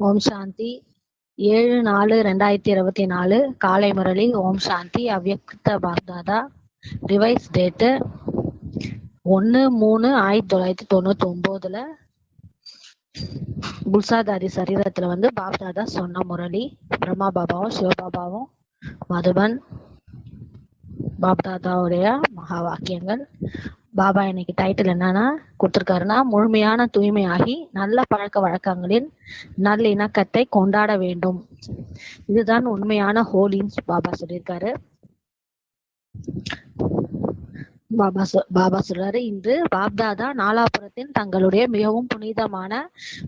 ஓம் சாந்தி. 7/4/2024 காலை முரளி. ஓம் சாந்தி. அவ்யக்த Bapdada. Revise date 1/3/1999 குல்சாதாரி சரீரத்துல பாப்தாதா சொன்ன முரளி. பிரம்மா பாபாவும் சிவபாபாவும் மதுபன் பாப்தாதாவுடைய மகா வாக்கியங்கள். பாபா இன்னைக்கு டைட்டில் என்னன்னா கொடுத்திருக்காருன்னா, முழுமையான தூய்மையாகி நல்ல பழக்க வழக்கங்களின் நல்லிணக்கத்தை கொண்டாட வேண்டும். இதுதான் உண்மையான ஹோலின்னு பாபா சொல்லியிருக்காரு. பாபா சொல்றாரு, இன்று பாப்தாதா நாலாபுரத்தின் தங்களுடைய மிகவும் புனிதமான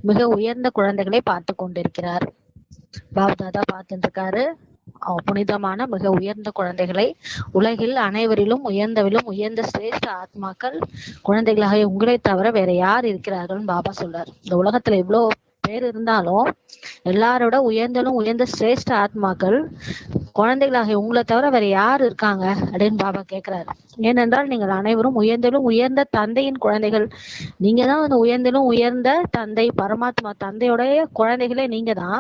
மிக உயர்ந்த குழந்தைகளை பார்த்து கொண்டிருக்கிறார். பாப்தாதா பார்த்துட்டு இருக்காரு புனிதமான மிக உயர்ந்த குழந்தைகளை. உலகில் அனைவரிலும் உயர்ந்த சிரேஷ்ட ஆத்மாக்கள் குழந்தைகளாக உங்களை தவிர வேற யார் இருக்கிறார்கள் பாபா சொல்றார். இந்த உலகத்துல இவ்வளவு பேர் இருந்தாலும் எல்லாரோட உயர்ந்த சிரேஷ்ட ஆத்மாக்கள் குழந்தைகளாக உங்களை தவிர வேற யார் இருக்காங்க அப்படின்னு பாபா கேட்கிறாரு. ஏனென்றால் நீங்கள் அனைவரும் உயர்ந்த தந்தையின் குழந்தைகள். நீங்க தான் உயர்ந்த தந்தை பரமாத்மா தந்தையோடைய குழந்தைகளே நீங்க தான்.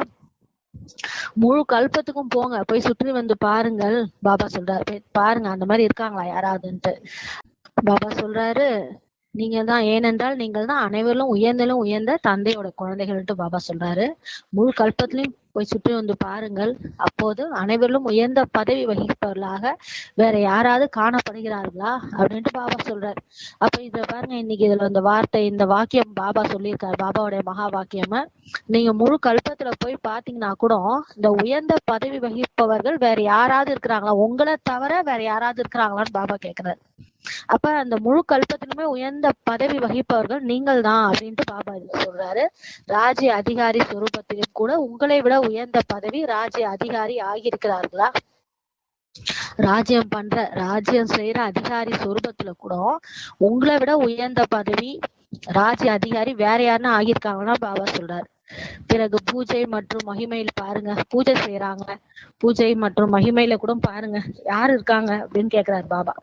முழு கல்பத்துக்கும் போங்க, போய் சுற்றி வந்து பாருங்கள் பாபா சொல்றாரு. பாருங்க அந்த மாதிரி இருக்காங்களா யாராவதுன்ட்டு பாபா சொல்றாரு. நீங்க தான், ஏனென்றால் நீங்கள் தான் அனைவரும் உயர்ந்த தந்தையோட குழந்தைகள்ட்டு பாபா சொல்றாரு. முழு கல்பத்திலையும் போய் சுற்றி வந்து பாருங்கள், அப்போது அனைவரும் உயர்ந்த பதவி வகிப்பவர்களாக வேற யாராவது காணப்படுகிறார்களா அப்படின்ட்டு பாபா சொல்றாரு. அப்ப இத பாருங்க, இன்னைக்கு இதுல இந்த வாக்கியம் பாபா சொல்லியிருக்காரு. பாபாவுடைய மகா வாக்கியமா நீங்க முழு கல்பத்துல போய் பாத்தீங்கன்னா கூட இந்த உயர்ந்த பதவி வகிப்பவர்கள் வேற யாராவது இருக்கிறாங்களா, உங்களை தவிர வேற யாராவது இருக்கிறாங்களான்னு பாபா கேக்குறாரு. அப்ப அந்த முழு கல்பத்திலுமே உயர்ந்த பதவி வகிப்பவர்கள் நீங்கள் தான் அப்படின்ட்டு பாபா இதுல சொல்றாரு. ராஜ்ய அதிகாரி சொரூபத்திலும் கூட உங்களை விட உயர்ந்த பதவி ராஜ்ய அதிகாரி ஆகியிருக்கிறார்களா? ராஜ்யம் செய்யற அதிகாரி சொரூபத்துல கூட உங்களை விட உயர்ந்த பதவி ராஜ்ய அதிகாரி வேற யாருன்னா ஆகியிருக்காங்கன்னா பாபா சொல்றாரு. பிறகு பூஜை மற்றும் மகிமையில பாருங்க, பூஜை செய்யறாங்க, பூஜை மற்றும் மகிமையில கூட பாருங்க யாரு இருக்காங்க அப்படின்னு கேக்குறாரு பாபா.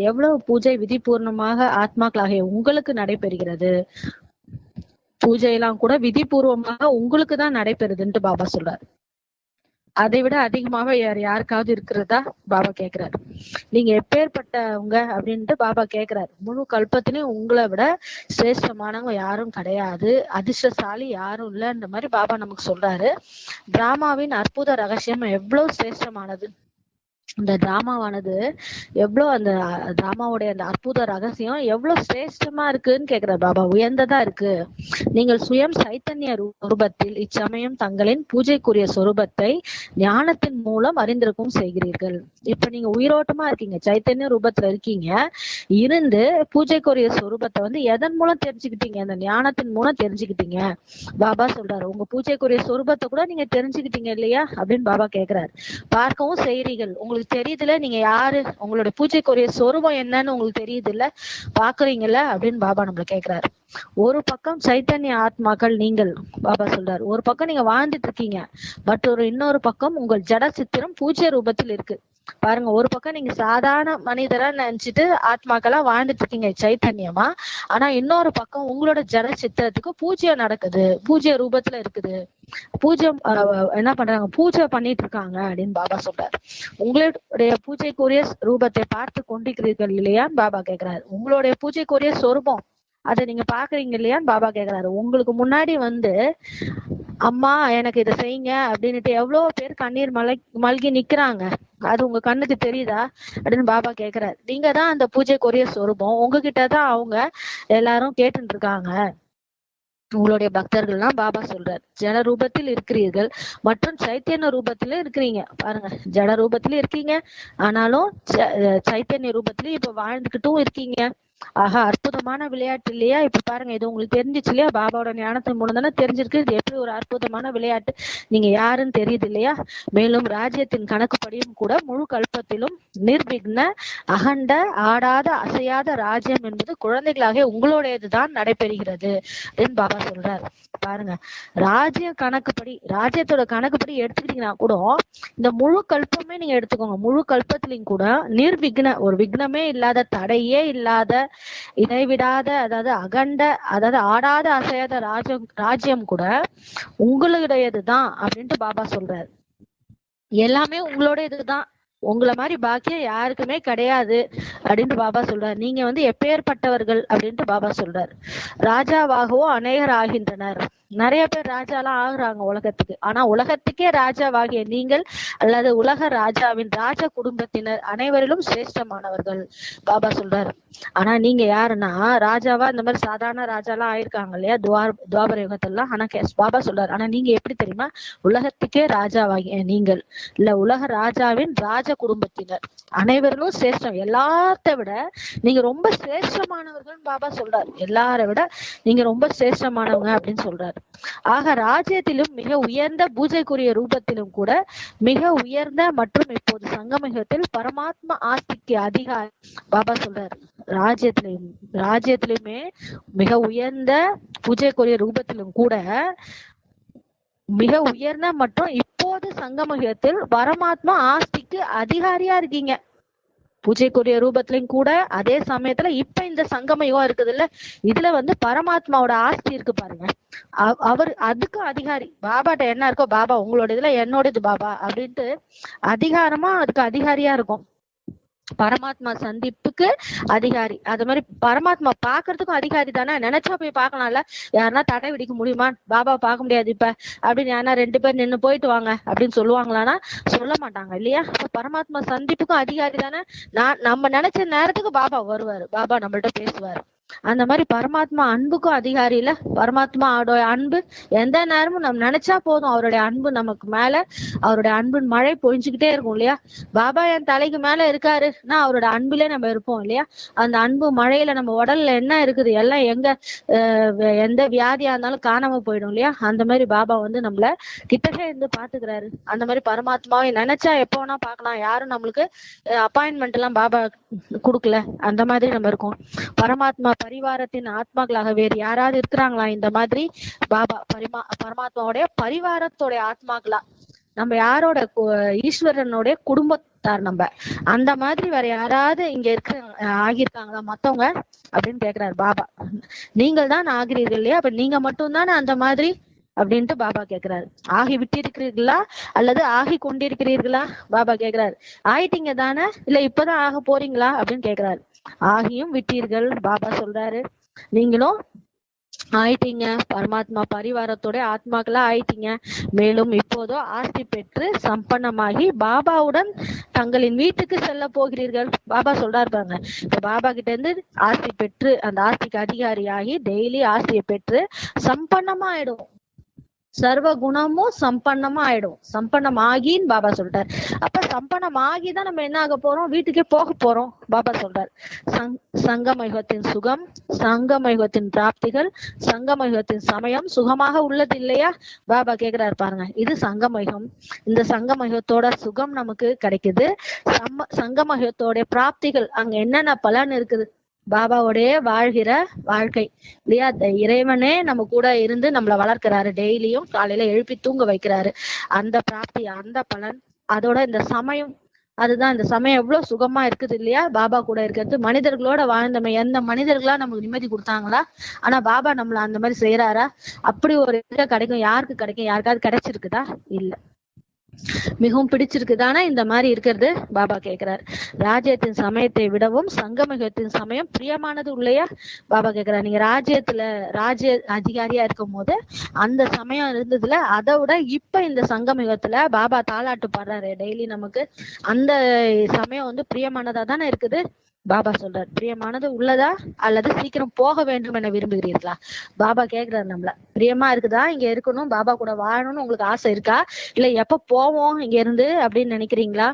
எவ்வளவு பூஜை விதிபூர்ணமாக ஆத்மாக்களாகிய உங்களுக்கு நடைபெறுகிறது. பூஜை எல்லாம் கூட விதிபூர்வமாக உங்களுக்கு தான் நடைபெறுதுன்ட்டு பாபா சொல்றாரு. அதை விட அதிகமாக யாருக்காவது இருக்கிறதா பாபா கேக்குறாரு. நீங்க எப்பேற்பட்டவங்க அப்படின்ட்டு பாபா கேக்குறாரு. முழு கல்பத்திலையும் உங்களை விட சிரேஷ்டமானவங்க யாரும் கிடையாது, அதிர்ஷ்டசாலி யாரும் இல்ல. இந்த மாதிரி பாபா நமக்கு சொல்றாரு. டிராமாவின் அற்புத ரகசியம் எவ்வளவு சிரேஷ்டமானது. இந்த டிராமாவானது எவ்வளவு, அந்த டிராமாவுடைய அந்த அற்புத ரகசியம் எவ்வளவு சிரேஷ்டமா இருக்குன்னு கேக்குற பாபா. உயர்ந்ததா இருக்கு. நீங்கள் சுயம் சைத்தன்ய ரூபத்தில் இச்சமயம் தங்களின் பூஜைக்குரிய சொரூபத்தை ஞானத்தின் மூலம் அறிந்திருக்கும் செய்கிறீர்கள். இப்ப நீங்க உயிரோட்டமா இருக்கீங்க, சைத்தன்ய ரூபத்துல இருக்கீங்க. இருந்து பூஜைக்குரிய சொரூபத்தை எதன் மூலம் தெரிஞ்சுக்கிட்டீங்க? அந்த ஞானத்தின் மூலம் தெரிஞ்சுக்கிட்டீங்க பாபா சொல்றாரு. உங்க பூஜைக்குரிய சொரூபத்தை கூட நீங்க தெரிஞ்சுக்கிட்டீங்க இல்லையா அப்படின்னு பாபா கேக்குறாரு. பார்க்கவும் செய்றீர்கள், உங்களுக்கு தெரியுதுல நீங்க யாரு, உங்களுடைய பூஜைக்குரிய சொரூபம் என்னன்னு உங்களுக்கு தெரியுது இல்ல, பாக்குறீங்கல்ல அப்படின்னு பாபா நம்மள கேக்குறாரு. ஒரு பக்கம் சைத்தன்ய ஆத்மாக்கள் நீங்கள் பாபா சொல்றாரு. ஒரு பக்கம் நீங்க வாழ்ந்துட்டு இருக்கீங்க, இன்னொரு பக்கம் உங்கள் ஜட சித்திரம் பூஜ்ய ரூபத்தில் இருக்கு. பாருங்க, ஒரு பக்கம் நீங்க சாதாரண மனிதரா நினைச்சிட்டு ஆத்மாக்களா வாழ்ந்துட்டு இருக்கீங்க சைத்தன்யமா. ஆனா இன்னொரு பக்கம் உங்களோட ஜட சித்திரத்துக்கு பூஜ்யம் நடக்குது, பூஜ்ய ரூபத்துல இருக்குது. பூஜ்யம் என்ன பண்றாங்க, பூஜை பண்ணிட்டு இருக்காங்க அப்படின்னு பாபா சொல்றாரு. உங்களுடைய பூஜைக்குரிய ரூபத்தை பார்த்து கொண்டிருக்கிறீர்கள் இல்லையான்னு பாபா கேக்குறாரு. உங்களுடைய பூஜைக்குரிய சொரூபம் அதை நீங்க பாக்குறீங்க இல்லையான்னு பாபா கேக்குறாரு. உங்களுக்கு முன்னாடி அம்மா எனக்கு இதை செய்யுங்க அப்படின்னுட்டு எவ்வளவு பேர் கண்ணீர் மல்கி நிக்கிறாங்க, அது உங்க கண்ணுக்கு தெரியுதா அப்படின்னு பாபா கேக்குறாரு. நீங்க தான் அந்த பூஜைக்குரிய சொரூபம், உங்ககிட்டதான் அவங்க எல்லாரும் கேட்டுட்டு இருக்காங்க, உங்களுடைய பக்தர்கள்லாம் பாபா சொல்றாரு. ஜட ரூபத்தில் இருக்கிறீர்கள் மற்றும் சைத்தன்ய ரூபத்தில இருக்கிறீங்க. பாருங்க, ஜட ரூபத்தில இருக்கீங்க, ஆனாலும் சைத்தன்ய ரூபத்திலயும் இப்ப வாழ்ந்துகிட்டும் இருக்கீங்க. ஆஹா, அற்புதமான விளையாட்டு இல்லையா? இப்ப பாருங்க, இது உங்களுக்கு தெரிஞ்சிச்சு இல்லையா? பாபாவோட ஞானத்தின் மூலம் தானே தெரிஞ்சிருக்கு. இது எப்படி ஒரு அற்புதமான விளையாட்டு, நீங்க யாருன்னு தெரியுது இல்லையா? மேலும் ராஜ்யத்தின் கணக்குப்படியும் கூட முழு கல்பத்திலும் நிர்விக்ன அகண்ட ஆடாத அசையாத ராஜ்யம் என்பது குழந்தைகளாக உங்களுடையதுதான் நடைபெறுகிறது அப்படின்னு பாபா சொல்றாரு. பாருங்க, ராஜ்ய கணக்குப்படி, ராஜ்யத்தோட கணக்குப்படி எடுத்துக்கிட்டீங்கன்னா கூட இந்த முழு கல்பமே நீங்க எடுத்துக்கோங்க, முழு கல்பத்திலையும் கூட நிர்விக்ன, ஒரு விக்னமே இல்லாத, தடையே இல்லாத, இடைவிடாத, அதாவது அகண்ட, அதாவது ஆடாத அசையாத ராஜ்யம் கூட உங்களுடையதுதான் அப்படின்ட்டு பாபா சொல்றாரு. எல்லாமே உங்களோட இதுதான், உங்களை மாதிரி பாக்கியம் யாருக்குமே கிடையாது அப்படின்ட்டு பாபா சொல்றாரு. நீங்க வந்து எப்பேற்பட்டவர்கள் அப்படின்ட்டு பாபா சொல்றாரு. ராஜாவாகவோ அநேகர் ஆகின்றனர். நிறைய பேர் ராஜாலாம் ஆகுறாங்க உலகத்துக்கு. ஆனா உலகத்துக்கே ராஜாவாகிய நீங்கள் அல்லது உலக ராஜாவின் ராஜ குடும்பத்தினர் அனைவரிலும் சிரேஷ்டமானவர்கள் பாபா சொல்றாரு. ஆனா நீங்க யாருன்னா ராஜாவா இந்த மாதிரி சாதாரண ராஜாலாம் ஆயிருக்காங்க இல்லையா துவாபர யுகத்தெல்லாம். ஆனா பாபா சொல்றாரு, ஆனா நீங்க எப்படி தெரியுமா, உலகத்துக்கே ராஜாவாகிய நீங்கள் இல்ல உலக ராஜாவின் ராஜ குடும்பத்தினர் அனைவரிலும் சிரேஷ்டம், எல்லாத்த விட நீங்க ரொம்ப சிரேஷ்டமானவர்கள் பாபா சொல்றாரு. எல்லாரை விட நீங்க ரொம்ப சிரேஷ்டமானவங்க அப்படின்னு சொல்றாரு. ஆக ராஜ்யத்திலும் மிக உயர்ந்த பூஜைக்குரிய ரூபத்திலும் கூட மிக உயர்ந்த மற்றும் இப்போது சங்கமிகத்தில் பரமாத்மா ஆஸ்திக்கு அதிகாரி பாபா சொல்றாரு. ராஜ்யத்திலுமே மிக உயர்ந்த பூஜைக்குரிய ரூபத்திலும் கூட மிக உயர்ந்த மற்றும் இப்போது சங்கமயுகத்தில் பரமாத்மா ஆஸ்திக்கு அதிகாரியா இருக்கீங்க. பூஜைக்குரிய ரூபத்திலையும் கூட அதே சமயத்துல இப்ப இந்த சங்கம யுகம் இருக்குது இல்ல, இதுல வந்து பரமாத்மாவோட ஆஸ்தி இருக்கு பாருங்க. அவர் அதுக்கு அதிகாரி. பாபாட்ட என்ன இருக்கோ, பாபா உங்களோட இதுல என்னோடது பாபா அப்படின்ட்டு அதிகாரமா அதுக்கு அதிகாரியா இருக்கும். பரமாத்மா சந்திப்புக்கு அதிகாரி, அது மாதிரி பரமாத்மா பாக்குறதுக்கும் அதிகாரி தானே. நினைச்சா போய் பாக்கலாம்ல, யாருன்னா தடை விடிக்க முடியுமா, பாபா பார்க்க முடியாது இப்ப அப்படின்னு யாருன்னா 2 பேர் நின்னு போயிட்டு வாங்க அப்படின்னு சொல்லுவாங்களான்னா சொல்ல மாட்டாங்க இல்லையா. பரமாத்மா சந்திப்புக்கும் அதிகாரி தானே. நம்ம நினைச்ச நேரத்துக்கு பாபா வருவாரு, பாபா நம்மள்ட்ட பேசுவாரு. அந்த மாதிரி பரமாத்மா அன்புக்கும் அதிகாரி இல்ல. பரமாத்மாவோட அன்பு எந்த நேரமும் நம்ம நினைச்சா போதும், அவருடைய அன்பு நமக்கு மேல, அவருடைய அன்பின் மழை பொழிஞ்சுக்கிட்டே இருக்கும் இல்லையா. பாபா என் தலைக்கு மேல இருக்காருன்னா அவரோட அன்புல நம்ம இருப்போம் இல்லையா. அந்த அன்பு மழையில நம்ம உடல்ல என்ன இருக்குது எல்லாம் எங்க எந்த வியாதியா இருந்தாலும் காணாம போயிடும் இல்லையா. அந்த மாதிரி பாபா வந்து நம்மள கிட்டவே இருந்து பாத்துக்கிறாரு. அந்த மாதிரி பரமாத்மாவை நினைச்சா எப்போ வேணா பாக்கலாம். யாரும் நம்மளுக்கு அப்பாயின்மெண்ட் எல்லாம் பாபா கொடுக்கல. அந்த மாதிரி நம்ம இருக்கோம். பரமாத்மா பரிவாரத்தின் ஆத்மாக்களாக வேறு யாராவது இருக்கிறாங்களா இந்த மாதிரி பாபா பரமாத்மாவுடைய பரிவாரத்தோட ஆத்மாக்களா, நம்ம யாரோட ஈஸ்வரனுடைய குடும்பத்தார் நம்ம, அந்த மாதிரி வேற யாராவது இங்க இருக்க ஆகியிருக்காங்களா மத்தவங்க அப்படின்னு கேக்குறாரு பாபா. நீங்கள் தான் ஆகிறீர்கள் இல்லையா, அப்ப நீங்க மட்டும் தானே அந்த மாதிரி அப்படின்ட்டு பாபா கேக்குறாரு. ஆகி விட்டிருக்கிறீர்களா அல்லது ஆகி கொண்டிருக்கிறீர்களா பாபா கேக்குறாரு. ஆயிட்டீங்க தானே, இல்ல இப்பதான் ஆக போறீங்களா அப்படின்னு கேக்குறாரு. ஆகியும் விட்டீர்கள் பாபா சொல்றாரு. நீங்களும் ஆயிட்டீங்க, பரமாத்மா பரிவாரத்தோட ஆத்மாக்களா ஆயிட்டீங்க. மேலும் இப்போதோ ஆஸ்தி பெற்று சம்பன்னமாகி பாபாவுடன் தங்களின் வீட்டுக்கு செல்ல போகிறீர்கள் பாபா சொல்றாரு பாருங்க. இப்ப பாபா கிட்ட இருந்து ஆஸ்தி பெற்று அந்த ஆஸ்திக்கு அதிகாரியாகி டெய்லி ஆஸ்தியை பெற்று சம்பன்னமா ஆயிடும். சர்வ குணமும் சம்பன்னமா ஆயிடும். சம்பன்னம் ஆகின்னு பாபா சொல்றாரு. அப்ப சம்பன்னம் ஆகிதான் நம்ம என்ன ஆக போறோம், வீட்டுக்கே போக போறோம் பாபா சொல்றாரு. சங்கமயுகத்தின் சுகம், சங்கமயுகத்தின் பிராப்திகள், சங்கமயுகத்தின் சமயம் சுகமாக உள்ளது இல்லையா பாபா கேக்குறாரு பாருங்க. இது சங்கமயுகம். இந்த சங்கமயுகத்தோட சுகம் நமக்கு கிடைக்குது. சங்கமயுகத்தோட பிராப்திகள், அங்க என்னென்ன பலன் இருக்குது, பாபாவோடைய வாழ்கிற வாழ்க்கை இல்லையா. இறைவனே நம்ம கூட இருந்து நம்மள வளர்க்கிறாரு, டெய்லியும் காலையில எழுப்பி தூங்க வைக்கிறாரு. அந்த பிராப்தி, அந்த பலன், அதோட இந்த சமயம், அதுதான் இந்த சமயம் எவ்வளவு சுகமா இருக்குது இல்லையா பாபா கூட இருக்கிறது. மனிதர்களோட வாழ்ந்தமை, எந்த மனிதர்களா நமக்கு நிம்மதி கொடுத்தாங்களா? ஆனா பாபா நம்மள அந்த மாதிரி செய்யறாரா? அப்படி ஒரு இதை கிடைக்கும், யாருக்கு கிடைக்கும்? யாருக்காவது கிடைச்சிருக்குதா? இல்ல. மிகவும் பிடிச்சிருக்குதானா இந்த மாதிரி இருக்கிறது பாபா கேக்குறாரு. ராஜ்யத்தின் சமயத்தை விடவும் சங்கமயுகத்தின் சமயம் பிரியமானது இல்லையா பாபா கேக்குறாரு. நீங்க ராஜ்ய அதிகாரியா இருக்கும் போது அந்த சமயம் இருந்ததுல, அதை விட இப்ப இந்த சங்கமயுகத்துல பாபா தாலாட்டு பாடுறாரு டெய்லி நமக்கு. அந்த சமயம் வந்து பிரியமானதா தானே இருக்குது பாபா சொல்றாரு. பிரியமானது உள்ளதா அல்லது சீக்கிரம் போக வேண்டும் என விரும்புகிறீர்களா பாபா கேக்குறாரு நம்மள. பிரியமா இருக்குதா, இங்க இருக்கணும், பாபா கூட வாழணும்னு உங்களுக்கு ஆசை இருக்கா, இல்ல எப்ப போவோம் இங்க இருந்து அப்படின்னு நினைக்கிறீங்களா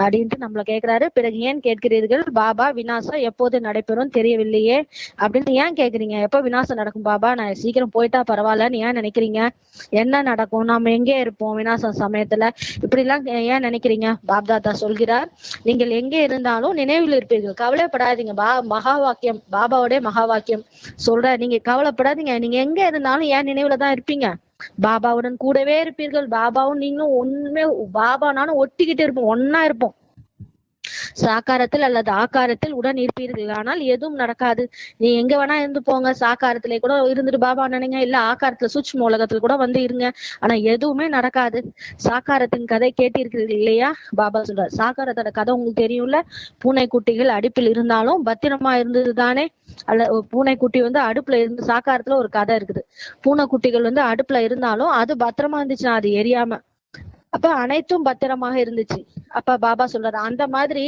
அப்படின்ட்டு நம்மள கேக்குறாரு. பிறகு ஏன் கேட்கிறீர்கள் பாபா, விநாசம் எப்போது நடைபெறும் தெரியவில்லையே அப்படின்னு ஏன் கேக்குறீங்க? எப்ப விநாசம் நடக்கும் பாபா, நான் சீக்கிரம் போயிட்டா பரவாயில்லன்னு ஏன் நினைக்கிறீங்க? என்ன நடக்கும், நாம எங்கே இருப்போம் விநாசம் சமயத்துல, இப்படி எல்லாம் ஏன் நினைக்கிறீங்க? பாப்தாதா சொல்கிறார், நீங்கள் எங்கே இருந்தாலும் நினைவில் இருப்பீர்கள், கவலைப்படாதீங்க. மகா வாக்கியம், பாபாவோட மகா வாக்கியம் சொல்ற, நீங்க கவலைப்படாதீங்க. நீங்க எங்க இருந்தாலும் என் நினைவுலதான் இருப்பீங்க. பாபாவுடன் கூடவே இருப்பீர்கள். பாபாவும் நீங்களும் ஒண்ணுமே, பாபா நானும் ஒட்டிக்கிட்டு இருப்போம், ஒன்னா இருப்போம். சாக்காரத்தில் அல்லது ஆக்காரத்தில் உடன் இருப்பீர்கள், ஆனால் எதுவும் நடக்காது. நீ எங்க வேணா இருந்து போங்க, சாக்காரத்திலே கூட இருந்துட்டு பாபா நினைங்க, இல்ல ஆக்காரத்துல சூட்சும உலகத்துல கூட வந்து இருங்க, ஆனா எதுவுமே நடக்காது. சாக்காரத்தின் கதை கேட்டிருக்கிறீர்கள் இல்லையா? பாபா சொல்றாரு, சாக்காரத்தோட கதை உங்களுக்கு தெரியும்ல. பூனைக்குட்டிகள் அடுப்பில் இருந்தாலும் பத்திரமா இருந்தது தானே? அல்ல, பூனைக்குட்டி வந்து அடுப்புல இருந்து, சாக்காரத்துல ஒரு கதை இருக்குது. பூனைக்குட்டிகள் வந்து அடுப்புல இருந்தாலும் அது பத்திரமா இருந்துச்சுன்னா, அது எரியாம, அப்ப அனைத்தும் பத்திரமாக இருந்துச்சு. அப்ப பாபா சொல்றாரு, அந்த மாதிரி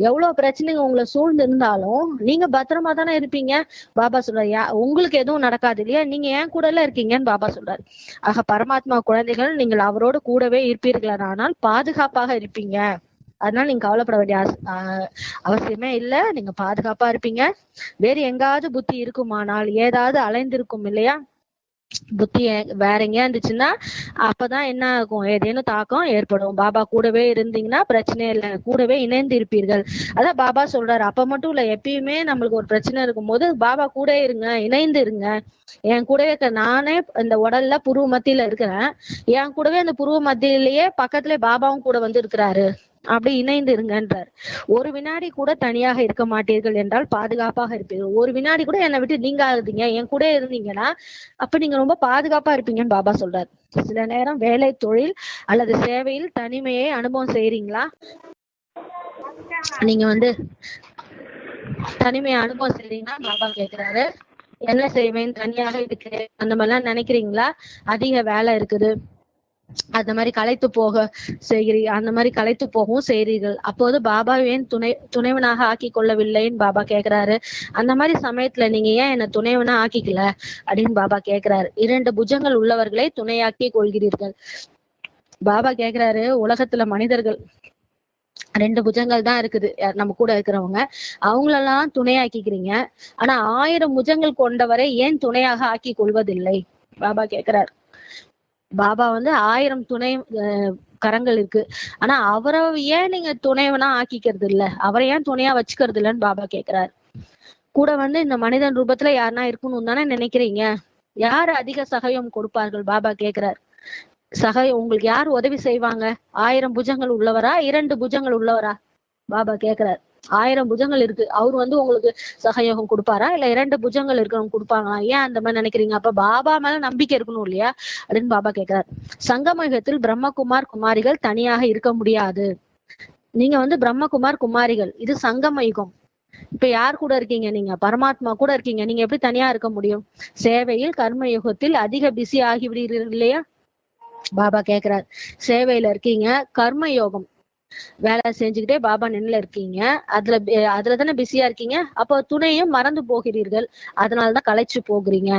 எவ்வளவு பிரச்சனைங்க உங்களை சூழ்ந்து இருந்தாலும் நீங்க பத்திரமா தானே இருப்பீங்க. பாபா சொல்றாரு, உங்களுக்கு எதுவும் நடக்காது இல்லையா, நீங்க ஏன் கூட எல்லாம் இருக்கீங்கன்னு பாபா சொல்றாரு. ஆக பரமாத்மா குழந்தைகள், நீங்கள் அவரோடு கூடவே இருப்பீர்களானால் பாதுகாப்பாக இருப்பீங்க. அதனால நீங்க கவலைப்பட வேண்டிய அவசியமே இல்ல. நீங்க பாதுகாப்பா இருப்பீங்க. வேறு எங்காவது புத்தி இருக்குமானால் ஏதாவது அலைந்திருக்கும் இல்லையா? புத்தி வேற எங்கேயா இருந்துச்சுன்னா அப்பதான் என்ன ஆகும், ஏதேனும் தாக்கம் ஏற்படும். பாபா கூடவே இருந்தீங்கன்னா பிரச்சனை இல்லை, கூடவே இணைந்து இருப்பீர்கள். அதான் பாபா சொல்றாரு. அப்ப மட்டும் இல்ல, எப்பயுமே நம்மளுக்கு ஒரு பிரச்சனை இருக்கும் போது பாபா கூட இருங்க, இணைந்து இருங்க. என் கூடவே இருக்க, நானே இந்த உடல்ல புருவ மத்தியில இருக்கிறேன், என் கூடவே அந்த புருவ மத்தியிலேயே பக்கத்துல பாபாவும் கூட வந்து இருக்கிறாரு. அப்படி இணைந்து இருங்கன்றார். ஒரு வினாடி கூட தனியாக இருக்க மாட்டீர்கள் என்றால் பாதுகாப்பாக இருப்பீர்கள். ஒரு வினாடி கூட என்னை விட்டு நீங்க ஆகுதுங்க, என் கூட இருந்தீங்கன்னா அப்ப நீங்க ரொம்ப பாதுகாப்பா இருப்பீங்கன்னு பாபா சொல்றாரு. சில நேரம் வேலை, தொழில் அல்லது சேவையில் தனிமையை அனுபவம் செய்யறீங்களா? நீங்க வந்து தனிமையை அனுபவம் செய்றீங்கன்னா பாபா கேக்குறாரு, என்ன செய்வேன், தனியாக இருக்கு அந்த மாதிரிலாம் நினைக்கிறீங்களா? அதிக வேலை இருக்குது, அந்த மாதிரி களைத்து போக செய்கிறீர்கள், அந்த மாதிரி களைத்து போகவும் செய்கிறீர்கள். அப்போது பாபா ஏன் துணைவனாக ஆக்கி கொள்ளவில்லைன்னு பாபா கேக்குறாரு. அந்த மாதிரி சமயத்துல நீங்க ஏன் என்ன துணைவனா ஆக்கிக்கல அப்படின்னு பாபா கேக்குறாரு. 2 புஜங்கள் உள்ளவர்களை துணையாக்கி கொள்கிறீர்கள். பாபா கேக்குறாரு, உலகத்துல மனிதர்கள் 2 புஜங்கள் தான் இருக்குது, நம்ம கூட இருக்கிறவங்க, அவங்களெல்லாம் துணையாக்கிக்கிறீங்க. ஆனா 1000 புஜங்கள் கொண்டவரை ஏன் துணையாக ஆக்கி கொள்வதில்லை? பாபா கேக்குறாரு. பாபா வந்து 1000 துணை கரங்கள் இருக்கு, ஆனா அவரை ஏன் நீங்க துணைவனா ஆக்கிக்கிறது இல்ல, அவரை ஏன் துணையா வச்சுக்கிறது இல்லைன்னு பாபா கேக்குறாரு. கூட வந்து இந்த மனிதன் ரூபத்துல யாருன்னா இருக்கணும் தானே நினைக்கிறீங்க? யாரு அதிக சகாயம் கொடுப்பார்கள்? பாபா கேக்குறாரு. உங்களுக்கு யார் உதவி செய்வாங்க? 1000 புஜங்கள் உள்ளவரா, 2 புஜங்கள் உள்ளவரா? பாபா கேக்குறாரு. 1000 புஜங்கள் இருக்கு, அவர் வந்து உங்களுக்கு சகயோகம் கொடுப்பாரா, இல்ல 2 புஜங்கள் இருக்கிறவங்க கொடுப்பாங்களா? ஏன் அந்த மாதிரி நினைக்கிறீங்க? அப்ப பாபா மேல நம்பிக்கை இருக்கணும் இல்லையா அப்படின்னு பாபா கேக்குறாரு. சங்கமயுகத்தில் பிரம்மகுமார் குமாரிகள் தனியாக இருக்க முடியாது. நீங்க வந்து பிரம்மகுமார் குமாரிகள், இது சங்கம யுகம். இப்ப யார் கூட இருக்கீங்க? நீங்க பரமாத்மா கூட இருக்கீங்க, நீங்க எப்படி தனியா இருக்க முடியும்? சேவையில் கர்ம யுகத்தில் அதிக பிஸி ஆகிவிடுறீர்கள் இல்லையா? பாபா கேக்குறாரு. சேவையில இருக்கீங்க, கர்ம யோகம் வேலை செஞ்சுக்கிட்டே பாபா நின்னுல இருக்கீங்க, அதுலதானே பிஸியா இருக்கீங்க. அப்போ துணையும் மறந்து போகிறீர்கள், அதனாலதான் களைச்சு போகிறீங்க.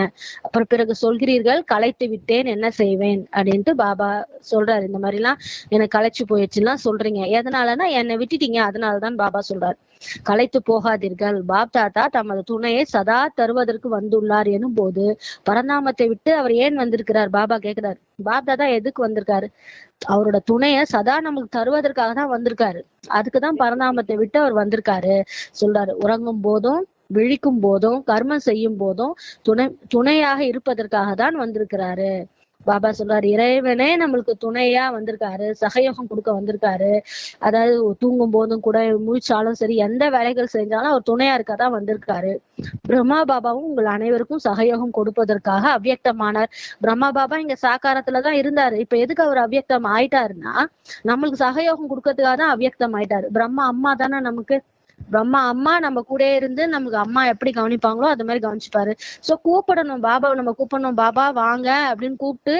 அப்புறம் பிறகு சொல்கிறீர்கள், களைத்து விட்டேன் என்ன செய்வேன் அப்படின்ட்டு பாபா சொல்றாரு. இந்த மாதிரி எல்லாம் எனக்கு களைச்சு போயிடுச்சுன்னா சொல்றீங்க, எதனாலன்னா என்னை விட்டுட்டீங்க, அதனாலதான் பாபா சொல்றாரு. களைத்து போகாதீர்கள். பாப் தாத்தா தமது துணையை சதா தருவதற்கு வந்துள்ளார் எனும் போது பரந்தாமத்தை விட்டு அவர் ஏன் வந்திருக்கிறார்? பாபா கேக்குறாரு. பாப் தாத்தா எதுக்கு வந்திருக்காரு? அவரோட துணைய சதா நமக்கு தருவதற்காக தான் வந்திருக்காரு. அதுக்குதான் பரந்தாமத்தை விட்டு அவர் வந்திருக்காரு சொல்றாரு. உறங்கும் போதும் விழிக்கும் போதும் கர்மம் செய்யும் போதும் துணையாக இருப்பதற்காக தான் வந்திருக்கிறாரு. பாபா சொல்றாரு, இறைவனே நம்மளுக்கு துணையா வந்திருக்காரு, சகயோகம் கொடுக்க வந்திருக்காரு. அதாவது தூங்கும் போதும் கூட, முழிச்சாலும் சரி, எந்த வேலைகள் செஞ்சாலும் அவர் துணையா இருக்கதான் வந்திருக்காரு. பிரம்மா பாபாவும் உங்கள் அனைவருக்கும் சகயோகம் கொடுப்பதற்காக அவ்வியக்தமானார். பிரம்மா பாபா இங்க சாக்காரத்துலதான் இருந்தாரு, இப்ப எதுக்கு அவர் அவ்வியக்தம் ஆயிட்டாருன்னா நம்மளுக்கு சகயோகம் கொடுக்கறதுக்காக தான் அவ்வியக்தம் ஆயிட்டாரு. பிரம்மா அம்மா தானே நமக்கு, பிரம்மா அம்மா நம்ம கூட இருந்து நமக்கு அம்மா எப்படி கவனிப்பாங்களோ அது மாதிரி கவனிச்சுப்பாரு. சோ கூப்பிடணும், பாபாவை நம்ம கூப்பிடணும், பாபா வாங்க அப்படின்னு கூப்பிட்டு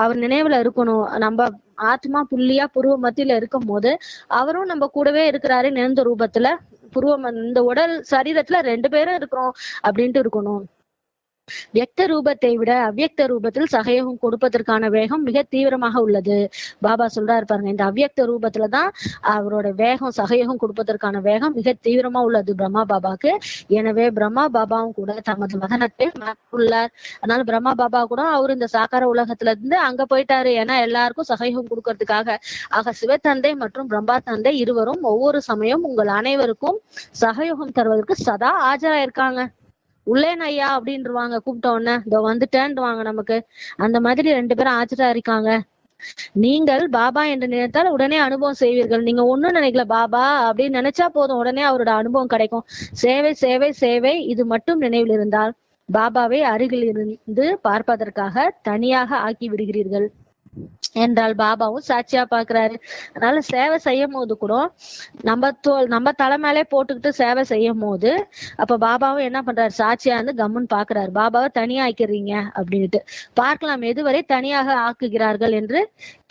அவர் நினைவுல இருக்கணும். நம்ம ஆத்மா புள்ளியா புருவ மத்தியில இருக்கும் போது அவரும் நம்ம கூடவே இருக்கிறாரு நிறந்த ரூபத்துல. இந்த உடல் சரீரத்துல 2 பேரும் இருக்கிறோம் அப்படின்ட்டு இருக்கணும். வியக்த ரூபத்தை விட அவ்வியக்த ரூபத்தில் சகயோகம் கொடுப்பதற்கான வேகம் மிக தீவிரமாக உள்ளது. பாபா சொல்றாரு பாருங்க, இந்த அவ்வியக்த ரூபத்துலதான் அவரோட வேகம், சகயோகம் கொடுப்பதற்கான வேகம் மிக தீவிரமா உள்ளது பிரம்மா பாபாக்கு. எனவே பிரம்மா பாபாவும் கூட தமது மதனத்தை உள்ளார். அதனால பிரம்மா பாபா கூட அவரு இந்த சாக்கார உலகத்துல இருந்து அங்க போயிட்டாரு. ஏன்னா எல்லாருக்கும் சகயோகம் கொடுக்கறதுக்காக. ஆக சிவத்தந்தை மற்றும் பிரம்மா தந்தை இருவரும் ஒவ்வொரு சமயம் உங்கள் அனைவருக்கும் சகயோகம் தருவதற்கு சதா ஆஜராயிருக்காங்க. உள்ளேன் ஐயா அப்படின்ருவாங்க, கூப்பிட்ட உடனே இதோ வந்துட்டேன்டுவாங்க நமக்கு. அந்த மாதிரி 2 பேரும் ஆஜரா இருக்காங்க. நீங்கள் பாபா என்று நினைத்தால் உடனே அனுபவம் செய்வீர்கள். நீங்க ஒண்ணும் நினைக்கல, பாபா அப்படின்னு நினைச்சா போதும், உடனே அவரோட அனுபவம் கிடைக்கும். சேவை சேவை சேவை, இது மட்டும் நினைவில் இருந்தால் பாபாவை அருகில் இருந்து பார்ப்பதற்காக தனியாக ஆக்கி விடுகிறீர்கள் என்றால் பாபாவும் சாட்சியா பாக்குறாரு. அதனால சேவை செய்யும் போது கூட நம்ம தலை மேலே போட்டுக்கிட்டு சேவை செய்யும் போது அப்ப பாபாவும் என்ன பண்றாரு, சாட்சியா இருந்து கம்முன்னு பாக்குறாரு. பாபாவை தனியா ஆக்கிறீங்க அப்படின்ட்டு பார்க்கலாம் எதுவரை தனியாக ஆக்குகிறார்கள் என்று.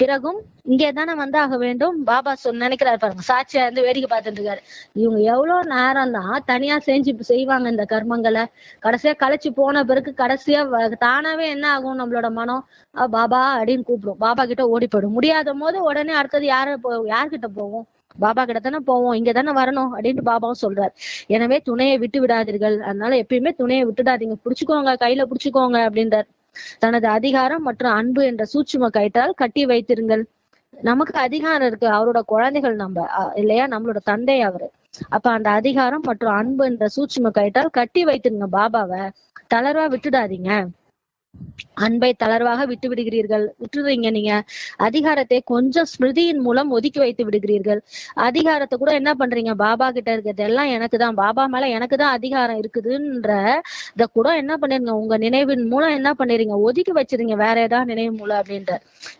பிறகும் இங்கே தானே வந்து ஆக வேண்டும் பாபா நினைக்கிறாரு பாருங்க. சாட்சியா இருந்து வேடிக்கை பார்த்துட்டு இருக்காரு. இவங்க எவ்வளவு நேரம் தான் தனியா செய்வாங்க இந்த கர்மங்களை. கடைசியா களைச்சு போன பிறகு கடைசியா தானாவே என்ன ஆகும், நம்மளோட மனம் பாபா அப்படின்னு கூப்பிடும். பாபா கிட்ட ஓடி போயிடும். முடியாத போது உடனே அடுத்தது யார்கிட்ட போவோம், பாபா கிட்ட தானே போவோம், இங்க தானே வரணும் அப்படின்னு பாபாவும் சொல்றாரு. எனவே துணையை விட்டு விடாதீர்கள். அதனால எப்பயுமே துணையை விட்டுடாதீங்க, புடிச்சுக்கோங்க, கையில புடிச்சுக்கோங்க அப்படின்றார். தனது அதிகாரம் மற்றும் அன்பு என்ற சூட்சும கயிற்றால் கட்டி வைத்திருங்கள். நமக்கு அதிகாரம் இருக்கு, அவரோட குழந்தைகள் நம்ம இல்லையா, நம்மளோட தந்தை அவரு. அப்ப அந்த அதிகாரம் மற்றும் அன்பு என்ற சூட்சும கயிற்றால் கட்டி வைத்திருங்க. பாபாவை தளர்வா விட்டுடாதீங்க. அன்பை தளர்வாக விட்டுடுறீங்க. நீங்க அதிகாரத்தை கொஞ்சம் ஸ்மிருதியின் மூலம் ஒதுக்கி வைத்து விடுகிறீர்கள். அதிகாரத்தை கூட என்ன பண்றீங்க, பாபா கிட்ட இருக்கிறது எல்லாம் எனக்குதான், பாபா மேல எனக்குதான் அதிகாரம் இருக்குதுன்ற இத கூட என்ன பண்ணிருங்க, உங்க நினைவின் மூலம் என்ன பண்ணிருங்க, ஒதுக்கி வச்சிருங்க வேற ஏதாவது நினைவு மூலம் அப்படின்ற.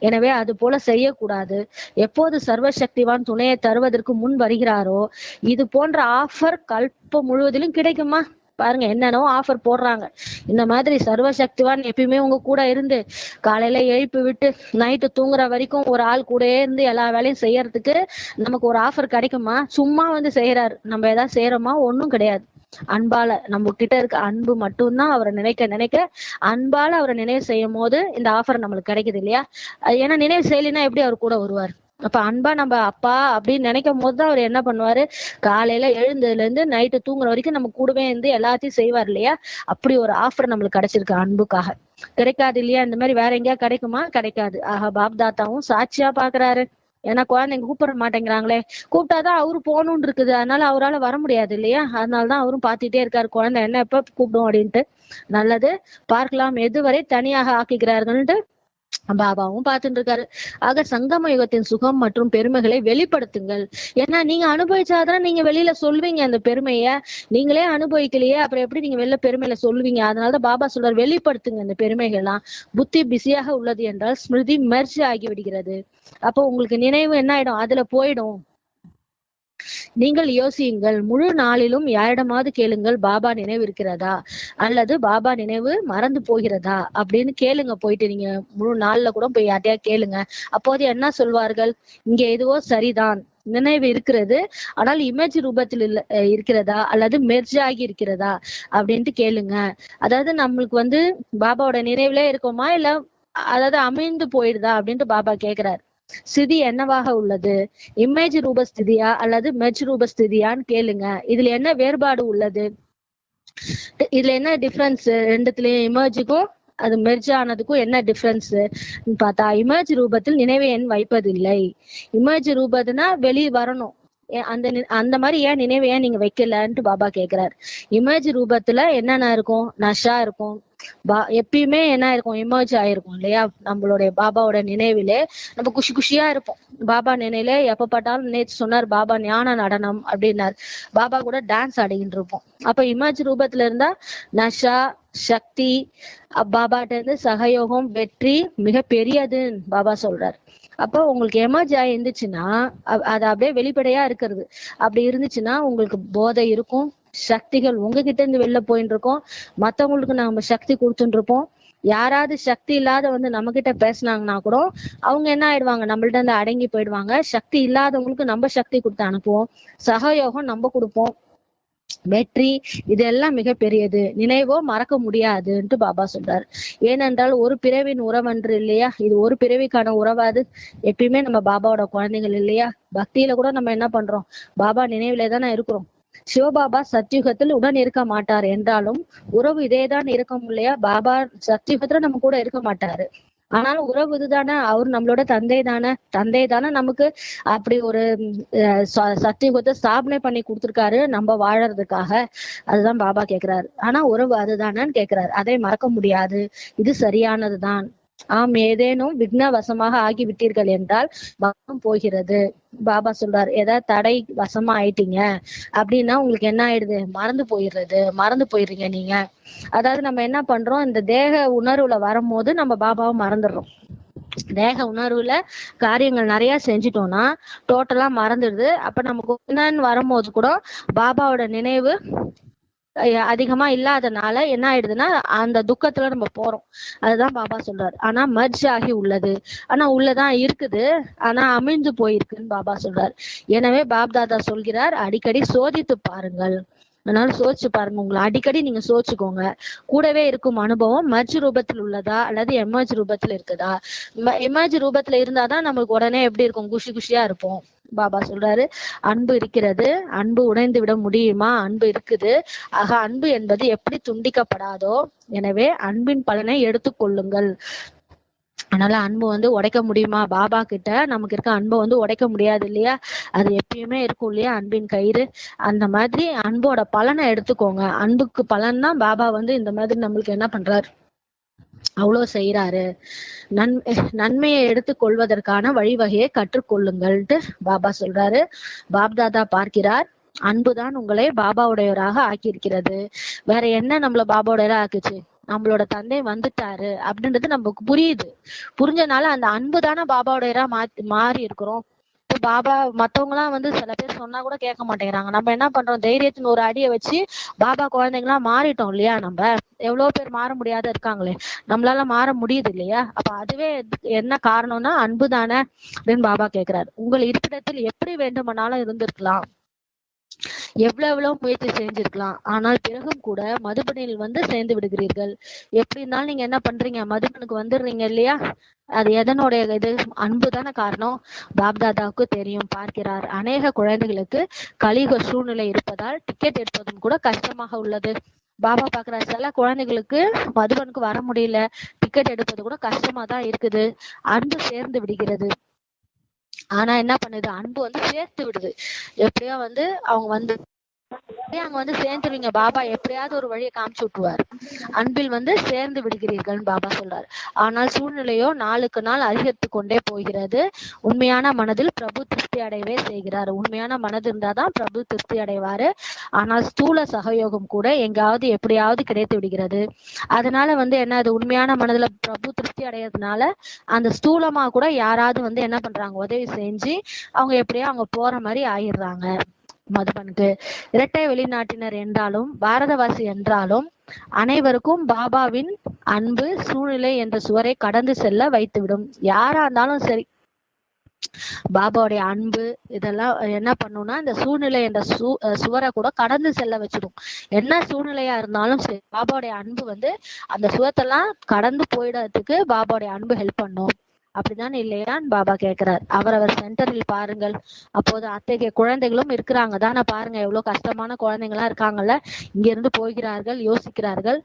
எனவே அது போல செய்யக்கூடாது. எப்போது சர்வசக்திவான் துணையை தருவதற்கு முன் வருகிறாரோ இது போன்ற ஆஃபர் கல்பம் முழுவதிலும் கிடைக்குமா? பாருங்க என்னென்னோ ஆஃபர் போடுறாங்க. இந்த மாதிரி சர்வசக்திவான் எப்பயுமே உங்க கூட இருந்து காலையில எழுப்பி விட்டு நைட்டு தூங்குற வரைக்கும் ஒரு ஆள் கூடயே இருந்து எல்லா வேலையும் செய்யறதுக்கு நமக்கு ஒரு ஆஃபர் கிடைக்குமா? சும்மா வந்து செய்யறாரு, நம்ம ஏதாவது செய்யறோமா? ஒண்ணும் கிடையாது. அன்பால நம்ம கிட்ட இருக்க அன்பு மட்டும்தான் அவரை நினைக்க அன்பால அவரை நினைவு செய்யும் போது இந்த ஆஃபர் நம்மளுக்கு கிடைக்குது இல்லையா? ஏன்னா நினைவு செய்யலைன்னா எப்படி அவர் கூட வருவார்? அப்ப அன்பா நம்ம அப்பா அப்படின்னு நினைக்கும் போதுதான் அவர் என்ன பண்ணுவாரு, காலையில எழுந்ததுல இருந்து நைட்டு தூங்குற வரைக்கும் நம்ம கூடவே இருந்து எல்லாத்தையும் செய்வார் இல்லையா? அப்படி ஒரு ஆஃபர் நம்மளுக்கு கிடைச்சிருக்கு அன்புக்காக. கிடைக்காது இல்லையா? இந்த மாதிரி வேற எங்கேயா கிடைக்குமா? கிடைக்காது. ஆஹா, பாப் தாத்தாவும் சாட்சியா பாக்குறாரு. ஏன்னா குழந்தைங்க கூப்பிட மாட்டேங்கிறாங்களே, கூப்பிட்டாதான் அவரு போகணும்னு இருக்குது. அதனால அவரால் வர முடியாது இல்லையா? அதனாலதான் அவரும் பாத்துட்டே இருக்காரு, குழந்தை என்ன எப்ப கூப்பிடும் அப்படின்ட்டு. நல்லது, பார்க்கலாம் எதுவரை தனியாக ஆக்குகிறார்கள்ட்டு பாபாவும் பார்த்துட்டு இருக்காரு. ஆக சங்கம யுகத்தின் சுகம் மற்றும் பெருமைகளை வெளிப்படுத்துங்கள். ஏன்னா நீங்க அனுபவிச்சாதான் நீங்க வெளியில சொல்வீங்க அந்த பெருமைய. நீங்களே அனுபவிக்கலையே, அப்புறம் எப்படி நீங்க வெளில பெருமையில சொல்வீங்க? அதனாலதான் பாபா சொல்றாரு, வெளிப்படுத்துங்க இந்த பெருமைகள்லாம். புத்தி பிஸியாக உள்ளது என்றால் ஸ்மிருதி மெர்ஜ் ஆகி விடுகிறது. அப்போ உங்களுக்கு நினைவு என்ன ஆயிடும், அதுல போயிடும். நீங்கள் யோசியுங்கள், முழு நாளிலும் யாரிடமாவது கேளுங்கள், பாபா நினைவு இருக்கிறதா அல்லது பாபா நினைவு மறந்து போகிறதா அப்படின்னு கேளுங்க. போயிட்டு நீங்க முழு நாள்ல கூட போய் யார்ட்டையா கேளுங்க. அப்போது என்ன சொல்வார்கள், இங்க எதுவோ சரிதான், நினைவு இருக்கிறது, ஆனால் இமேஜ் ரூபத்தில் இருக்கிறதா அல்லது மெர்ஜ் ஆகி இருக்கிறதா அப்படின்ட்டு கேளுங்க. அதாவது நம்மளுக்கு பாபாவோட நினைவுலே இருக்கோமா இல்ல அதாவது அமைந்து போயிடுதா அப்படின்ட்டு பாபா கேக்குறாரு. ஸ்திதி என்னவாக உள்ளது, இமேஜ் ரூப ஸ்திதியா அல்லது மெர்ஜ் ரூப ஸ்திதியான்னு கேளுங்க. இதுல என்ன வேறுபாடு உள்ளது, இதுல என்ன டிஃபரன்ஸ், ரெண்டுத்துலயும் இமேஜுக்கும் அது மெர்ஜ் ஆனதுக்கும் என்ன டிஃபரன்ஸ் பார்த்தா, இமேஜ் ரூபத்தில் நினைவை எண் வைப்பதில்லை. இமேஜ் ரூபத்துனா வெளியே வரணும், அந்த மாதிரி ஏன் நினைவை ஏன் நீங்க வைக்கலன்ட்டு பாபா கேக்குறாரு. இமேஜ் ரூபத்துல என்னென்ன இருக்கும், நஷா இருக்கும், எப்பயுமே என்ன இருக்கும், இமேஜ் ஆயிருக்கும் இல்லையா? நம்மளுடைய பாபாவோட நினைவிலே நம்ம குஷி குஷியா இருப்போம். பாபா நினைவுல எப்ப பார்த்தாலும், நேற்று சொன்னார் பாபா ஞான நடனம் அப்படின்னாரு, பாபா கூட டான்ஸ் ஆடிக்கிட்டு இருப்போம். அப்ப இமேஜ் ரூபத்துல இருந்தா நஷா, சக்தி, பாபாட்ட இருந்து சகயோகம், வெற்றி மிக பெரியதுன்னு பாபா சொல்றாரு. அப்போ உங்களுக்கு எமர்ஜ் ஆகி இருந்துச்சுன்னா அது அப்படியே வெளிப்படையா இருக்கிறது. அப்படி இருந்துச்சுன்னா உங்களுக்கு போதை இருக்கும், சக்திகள் உங்ககிட்ட இருந்து வெளில போயிட்டு இருக்கோம், மத்தவங்களுக்கு நம்ம சக்தி கொடுத்துட்டு இருப்போம். யாராவது சக்தி இல்லாத நம்ம கிட்ட பேசினாங்கன்னா கூட அவங்க என்ன ஆயிடுவாங்க, நம்மள்ட்ட இருந்து அடங்கி போயிடுவாங்க. சக்தி இல்லாதவங்களுக்கு நம்ம சக்தி கொடுத்து அனுப்புவோம், சகயோகம் நம்ம கொடுப்போம். வெற்றி இதெல்லாம் மிகப்பெரியது, நினைவோ மறக்க முடியாதுன்ட்டு பாபா சொல்றாரு. ஏனென்றால் ஒரு பிறவின் உறவன்று இல்லையா, இது ஒரு பிறவிக்கான உறவாது. எப்பயுமே நம்ம பாபாவோட குழந்தைகள் இல்லையா, பக்தியில கூட நம்ம என்ன பண்றோம், பாபா நினைவுலே தானே இருக்கிறோம். சிவபாபா சத்யுகத்தில் உடன் இருக்க மாட்டார் என்றாலும் உறவு இதேதான் இருக்கும் இல்லையா. பாபா சத்யுகத்துல நம்ம கூட இருக்க மாட்டாரு, ஆனாலும் உறவு இதுதானே, அவர் நம்மளோட தந்தை தானே நமக்கு அப்படி ஒரு சத்தியுகத்தை ஸ்தாபனை பண்ணி கொடுத்திருக்காரு நம்ம வாழறதுக்காக. அதுதான் பாபா கேக்குறாரு. ஆனா உறவு அதுதானேன்னு கேக்குறாரு. அதை மறக்க முடியாது, இது சரியானதுதான். ஆம், ஏதேனும் விக்னவசமாக ஆகிவிட்டீர்கள் என்றால் பலம் போகிறது. பாபா சொல்றாரு, ஏதாவது தடை வசமா ஆயிட்டீங்க அப்படின்னா உங்களுக்கு என்ன ஆயிடுது, மறந்து போயிடுறீங்க நீங்க. அதாவது நம்ம என்ன பண்றோம், இந்த தேக உணர்வுல வரும்போது நம்ம பாபாவை மறந்துடுறோம். தேக உணர்வுல காரியங்கள் நிறைய செஞ்சிட்டோம்னா டோட்டலா மறந்துடுது. அப்ப நமக்கு என்னன்னு வரும்போது கூட பாபாவோட நினைவு அதிகமா இல்லாதனால என்ன ஆயிடுதுன்னா அந்த துக்கத்துல நம்ம போறோம். அதுதான் பாபா சொல்றாரு. ஆனா மர்ஜ் ஆகி உள்ளது, ஆனா உள்ளதான் இருக்குது, ஆனா அமிழ்ந்து போயிருக்குன்னு பாபா சொல்றாரு. எனவே பாப்தாதா சொல்கிறார், அடிக்கடி சோதித்து பாருங்கள். அதனால சோதிச்சு பாருங்க, உங்களை அடிக்கடி நீங்க சோதிச்சுக்கோங்க. கூடவே இருக்கும் அனுபவம் மர்ஜ் ரூபத்தில் உள்ளதா அல்லது எமர்ஜ் ரூபத்துல இருக்குதா. எமர்ஜ் ரூபத்துல இருந்தாதான் நமக்கு உடனே எப்படி இருக்கும், குஷி குஷியா இருப்போம். பாபா சொல்றாரு, அன்பு இருக்கிறது, அன்பு உடைந்து விட முடியுமா, அன்பு இருக்குது. ஆக அன்பு என்பது எப்படி துண்டிக்கப்படாதோ, எனவே அன்பின் பலனை எடுத்துக்கொள்ளுங்கள். அதனால அன்பு உடைக்க முடியுமா, பாபா கிட்ட நமக்கு இருக்க அன்பை உடைக்க முடியாது இல்லையா. அது எப்பயுமே இருக்கும் இல்லையா, அன்பின் கயிறு. அந்த மாதிரி அன்போட பலனை எடுத்துக்கோங்க. அன்புக்கு பலன் தான் பாபா இந்த மாதிரி நம்மளுக்கு என்ன பண்றாரு, அவ்வளவு செய்யறாரு. நன்மையை எடுத்துக் கொள்வதற்கான வழிவகையை கற்றுக்கொள்ளுங்கள்ட்டு பாபா சொல்றாரு. பாப்தாதா பார்க்கிறார், அன்புதான் உங்களை பாபாவுடையவராக ஆக்கியிருக்கிறது. வேற என்ன நம்மள பாபாவுடையவரா ஆக்குச்சு, நம்மளோட தந்தை வந்துட்டாரு அப்படின்றது நமக்கு புரியுது. புரிஞ்சனால அந்த அன்பு தானே பாபாவுடையவரா மாறி இருக்கிறோம். இப்ப பாபா மத்தவங்க எல்லாம் சில பேர் சொன்னா கூட கேட்க மாட்டேங்கிறாங்க. நம்ம என்ன பண்றோம், தைரியத்தின் ஒரு அடியை வச்சு பாபா குழந்தைங்களாம் மாறிட்டோம் இல்லையா. நம்ம எவ்வளவு பேர் மாற முடியாத இருக்காங்களே, நம்மளால மாற முடியுது இல்லையா. அப்ப அதுவே என்ன காரணம்னா அன்பு தானே அப்படின்னு பாபா கேக்குறாரு. உங்கள் இருப்பிடத்தில் எப்படி வேண்டுமானாலும் இருந்திருக்கலாம், எவ்வளவு முயற்சி செஞ்சிருக்கலாம், ஆனால் பிறகும் கூட மதுபனில் சேர்ந்து விடுகிறீர்கள். எப்படி இருந்தாலும் நீங்க என்ன பண்றீங்க, மதுபனுக்கு வந்துடுறீங்க இல்லையா. அது எதனுடைய இது, அன்பு தானே காரணம். பாப்தாதாவுக்கு தெரியும், பார்க்கிறார். அநேக குழந்தைகளுக்கு கலியுக சூழ்நிலை இருப்பதால் டிக்கெட் எடுப்பதும் கூட கஷ்டமாக உள்ளது. பாபா பாக்குறாரு, சில குழந்தைகளுக்கு மதுபனுக்கு வர முடியல, டிக்கெட் எடுப்பது கூட கஷ்டமா தான் இருக்குது. அன்பு சேர்ந்து விடுகிறது. ஆனா என்ன பண்ணுது, அன்பு சேர்த்து விடுது. எப்படியோ அவங்க அங்க சேர்ந்துருவீங்க, பாபா எப்படியாவது ஒரு வழியை காமிச்சு விட்டுருவாரு. அன்பில் சேர்ந்து விடுகிறீர்கள் பாபா சொல்றாரு. ஆனால் சூழ்நிலையோ நாளுக்கு நாள் அதிகரித்து கொண்டே போகிறது. உண்மையான மனதில் பிரபு திருப்தி அடையவே செய்கிறார். உண்மையான மனது இருந்தாதான் பிரபு திருப்தி அடைவாரு. ஆனால் ஸ்தூல சகயோகம் கூட எங்காவது எப்படியாவது கிடைத்து விடுகிறது. அதனால என்ன, உண்மையான மனதுல பிரபு திருப்தி அடையறதுனால அந்த ஸ்தூலமா கூட யாராவது என்ன பண்றாங்க, உதவி செஞ்சு அவங்க எப்படியோ அவங்க போற மாதிரி ஆயிடுறாங்க. மதுபனுக்கு இரட்டை வெளிநாட்டினர் என்றாலும் பாரதவாசி என்றாலும் அனைவருக்கும் பாபாவின் அன்பு சூழ்நிலை என்ற சுவரை கடந்து செல்ல வைத்துவிடும். யாரா இருந்தாலும் சரி, பாபாவுடைய அன்பு இதெல்லாம் என்ன பண்ணும்னா இந்த சூழ்நிலை என்ற சுவரை கூட கடந்து செல்ல வச்சிடும். என்ன சூழ்நிலையா இருந்தாலும் சரி, பாபாவுடைய அன்பு அந்த சுவத்தெல்லாம் கடந்து போயிடறதுக்கு பாபாவுடைய அன்பு ஹெல்ப் பண்ணும். அப்படிதான் இல்லையான்னு பாபா கேட்கிறார். அவரவர் சென்டரில் பாருங்கள். அப்போது அத்தகைய குழந்தைகளும் இருக்கிறாங்க தானே. பாருங்க எவ்வளவு கஷ்டமான குழந்தைங்களா இருக்காங்கல்ல. இங்க இருந்து போகிறார்கள், யோசிக்கிறார்கள்,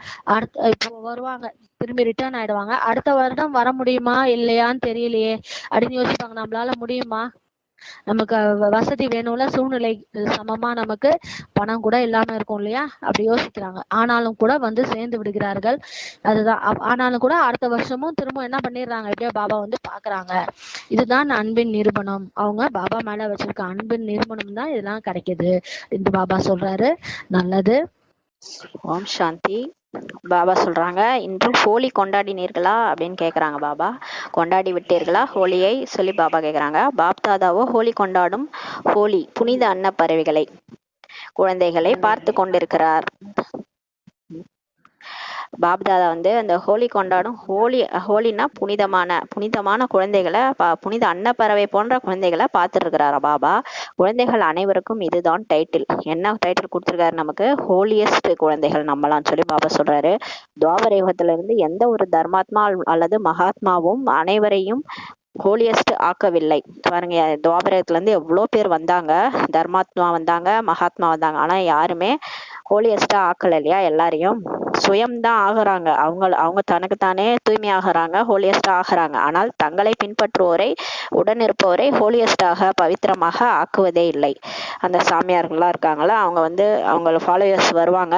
இப்போ வருவாங்க, திரும்பி ரிட்டர்ன் ஆயிடுவாங்க. அடுத்த வருடம் வர முடியுமா இல்லையான்னு தெரியலையே அப்படின்னு யோசிப்பாங்க. நம்மளால முடியுமா, நமக்கு வசதி வேணும்ல, சூழ்நிலை சமமா நமக்கு பணம் கூட இல்லாம இருக்கும் இல்லையா, அப்படி யோசிக்கிறாங்க. ஆனாலும் கூட சேர்ந்து விடுகிறார்கள். அதுதான், ஆனாலும் கூட அடுத்த வருஷமும் திரும்ப என்ன பண்ணிடுறாங்க, எப்படியோ பாபா பாக்குறாங்க. இதுதான் அன்பின் நிரூபணம். அவங்க பாபா மேல வச்சிருக்க அன்பின் நிரூபணம் தான் இதெல்லாம் கிடைக்குது என்று பாபா சொல்றாரு. நல்லது. ஓம் சாந்தி. பாபா சொல்றாங்க, இன்று ஹோலி கொண்டாடினீர்களா அப்படின்னு கேக்குறாங்க பாபா. கொண்டாடி விட்டீர்களா ஹோலியை சொல்லி பாபா கேக்குறாங்க. பாப்தாதாவோ ஹோலி கொண்டாடும் ஹோலி புனித அன்ன பறவைகளை குழந்தைகளை பார்த்து கொண்டிருக்கிறார். பாப்தாதா வந்து அந்த ஹோலி கொண்டாடும், ஹோலினா புனிதமான குழந்தைகளை புனித அன்னப்பறவை போன்ற குழந்தைகளை பார்த்துட்டு இருக்கிறாரா பாபா. குழந்தைகள் அனைவருக்கும் இதுதான் டைட்டில். என்ன டைட்டில் கொடுத்துருக்காரு நமக்கு? ஹோலியஸ்ட் குழந்தைகள் நம்மளாம் சொல்லி பாபா சொல்றாரு. துவாபர யுகத்துல இருந்து எந்த ஒரு தர்மாத்மா அல்லது மகாத்மாவும் அனைவரையும் ஹோலியஸ்ட் ஆக்கவில்லை. பாருங்க, துவாபரத்துல இருந்து எவ்வளோ பேர் வந்தாங்க, தர்மாத்மா வந்தாங்க, மகாத்மா வந்தாங்க, ஆனா யாருமே ஹோலியஸ்டா ஆக்கல இல்லையா. எல்லாரையும் சுயம்தான் ஆகுறாங்க. அவங்க தனக்குத்தானே தூய்மை ஆகுறாங்க, ஹோலியஸ்டா ஆகுறாங்க. ஆனால் தங்களை பின்பற்றுவோரை, உடன் இருப்பவரை ஹோலியஸ்டாக பவித்திரமாக ஆக்குவதே இல்லை. அந்த சாமியார்கள்லாம் இருக்காங்களா, அவங்க வந்து அவங்க ஃபாலோயர்ஸ் வருவாங்க,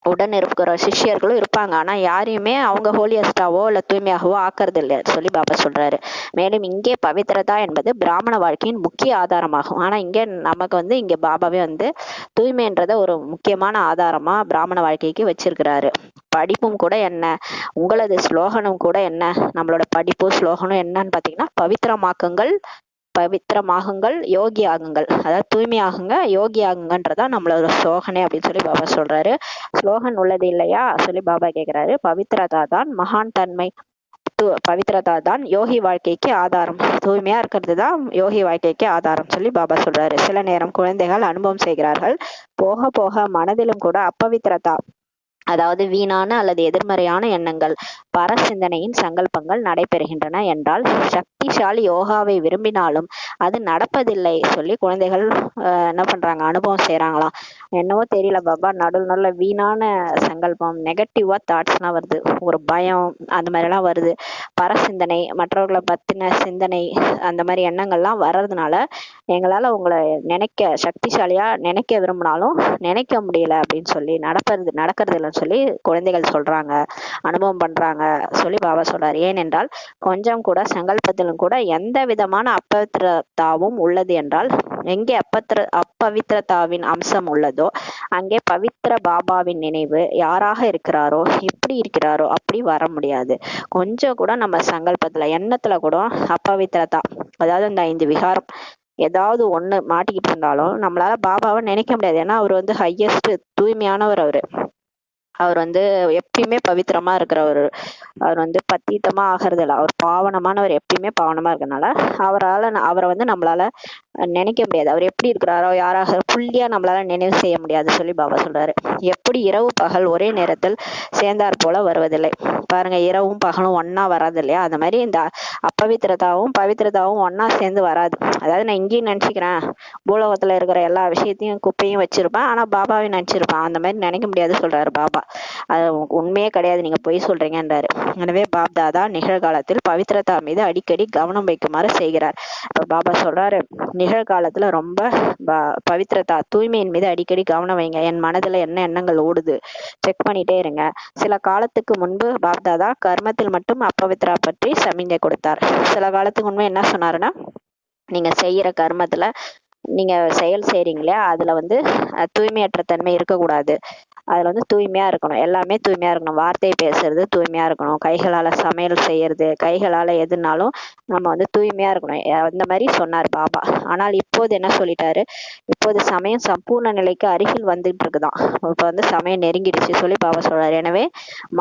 உடன் இருக்கிற சிஷ்யர்களும் இருப்பாங்க, ஆனா யாரையுமே அவங்க ஹோலியஸ்டாவோ இல்ல தூய்மையாகவோ ஆக்குறது இல்லை சொல்லி பாபா சொல்றாரு. மேலும் இங்கே பவித்திரதா என்பது பிராமண வாழ்க்கையின் முக்கிய ஆதாரமாகும். ஆனா இங்க நமக்கு வந்து இங்க பாபாவே வந்து தூய்மைன்றத ஒரு முக்கியமான ஆதாரமா பிராமண வாழ்க்கைக்கு வச்சிருக்கிறாரு. படிப்பும் கூட என்ன, உங்களது ஸ்லோகனும் கூட என்ன, நம்மளோட படிப்பு ஸ்லோகனும் என்னன்னு பாத்தீங்கன்னா, பவித்திரமாகுங்கள் யோகி ஆகுங்கள். அதாவது தூய்மை ஆகுங்க, யோகி ஆகுங்கன்றதா நம்மளோட ஸ்லோகனே அப்படின்னு சொல்லி பாபா சொல்றாரு. ஸ்லோகன் உள்ளது இல்லையா சொல்லி பாபா கேக்குறாரு. பவித்திரதா தான் மகான் தன்மை, பவித்திரதா தான் யோகி வாழ்க்கைக்கு ஆதாரம். தூய்மையா இருக்கிறது தான் யோகி வாழ்க்கைக்கு ஆதாரம் சொல்லி பாபா சொல்றாரு. சில நேரம் குழந்தைகள் அனுபவம் செய்கிறார்கள். போக போக மனதிலும் கூட அப்பவித்திரதா, அதாவது வீணான அல்லது எதிர்மறையான எண்ணங்கள், பரசிந்தனையின் சங்கல்பங்கள் நடைபெறுகின்றன என்றால் சக்திசாலி யோகாவை விரும்பினாலும் அது நடப்பதில்லை சொல்லி குழந்தைகள் என்ன பண்றாங்க, அனுபவம் செய்யறாங்களாம். என்னவோ தெரியல பாபா, நடுவில் வீணான சங்கல்பம், நெகட்டிவா தாட்ஸ்லாம் வருது, ஒரு பயம் அந்த மாதிரி எல்லாம் வருது, பரசிந்தனை மற்றவர்களை பத்தின சிந்தனை அந்த மாதிரி எண்ணங்கள்லாம் வர்றதுனால எங்களால உங்களை சக்திசாலியா நினைக்க விரும்பினாலும் நினைக்க முடியல அப்படின்னு சொல்லி நடக்கிறது இல்லைன்னு சொல்லி குழந்தைகள் சொல்றாங்க, அனுபவம் பண்றாங்க சொல்லி பாபா சொல்றாரு. ஏனென்றால் கொஞ்சம் கூட சங்கல்பத்திலும் கூட எந்த விதமான அப்பவித்திரதாவும் உள்ளது என்றால், எங்கே அப்பவித்திரதாவின் அம்சம் உள்ளதோ அங்கே பவித்திர பாபாவின் நினைவு யாராக இருக்கிறாரோ, எப்படி இருக்கிறாரோ அப்படி வர முடியாது. கொஞ்சம் கூட நம்ம சங்கல்பத்துல எண்ணத்துல கூட அப்பவித்திரதா, அதாவது இந்த 5 விகாரம் ஏதாவது ஒண்ணு மாட்டிக்கிட்டு இருந்தாலும் நம்மளால பாபாவை நினைக்க முடியாது. ஏன்னா அவர் வந்து ஹையஸ்ட் தூய்மையானவர். அவர் வந்து எப்பயுமே பவித்திரமா இருக்கிறவர். அவர் வந்து பத்தீத்தமா ஆகிறது இல்லை, அவர் பாவனமானவர், எப்பயுமே பாவனமா இருக்கனால அவரை வந்து நம்மளால நினைக்க முடியாது. அவர் எப்படி இருக்கிறாரோ யாராக புள்ளியா நம்மளால நினைவு செய்ய முடியாது சொல்லி பாபா சொல்றாரு. எப்படி இரவு பகல் ஒரே நேரத்தில் சேர்ந்தார் போல வருவதில்லை. பாருங்க, இரவும் பகலும் ஒன்னா வராது இல்லையா, அந்த மாதிரி இந்த அப்பவித்திரதாவும் பவித்திரதாவும் ஒன்னா சேர்ந்து வராது. அதாவது நான் இங்கேயும் நினைச்சுக்கிறேன், பூலோகத்துல இருக்கிற எல்லா விஷயத்தையும் குப்பையும் வச்சிருப்பேன், ஆனா பாபாவையும் நினைச்சிருப்பேன், அந்த மாதிரி நினைக்க முடியாது சொல்றாரு பாபா. அது உண்மையே கிடையாது, நீங்க பொய் சொல்றீங்கன்றாரு. எனவே பாப்தாதா நிகழ்காலத்தில் பவித்திரதா மீது அடிக்கடி கவனம் வைக்குமாறு செய்கிறார். இப்ப பாபா சொல்றாரு, நிகழ்காலத்துல ரொம்ப பவித்திரதா தூய்மையின் மீது அடிக்கடி கவனம் வைங்க. என் மனதுல என்ன எண்ணங்கள் ஓடுது செக் பண்ணிட்டே இருங்க. சில காலத்துக்கு முன்பு பாப்தாதா கர்மத்தில் மட்டும் அப்பவித்ரா பற்றி சமிஞ்சை கொடுத்தார். சில காலத்துக்கு முன்பு என்ன சொன்னாருன்னா, நீங்க செய்யற கர்மத்துல நீங்க செயல் செய்றீங்களே அதுல வந்து தூய்மையற்ற தன்மை இருக்கக்கூடாது. அதுல வந்து தூய்மையா இருக்கணும், எல்லாமே தூய்மையா இருக்கணும். வார்த்தை பேசுறது தூய்மையா இருக்கணும், கைகளால சமையல் செய்யறது, கைகளால எதுனாலும் நம்ம வந்து தூய்மையா இருக்கணும், அந்த மாதிரி சொன்னார் பாபா. ஆனால் இப்போது என்ன சொல்லிட்டாரு, இப்போது சமயம் சம்பூர்ண நிலைக்கு அருகில் வந்துட்டு இருக்குதான், இப்ப வந்து சமயம் நெருங்கிடுச்சு சொல்லி பாபா சொல்றாரு. எனவே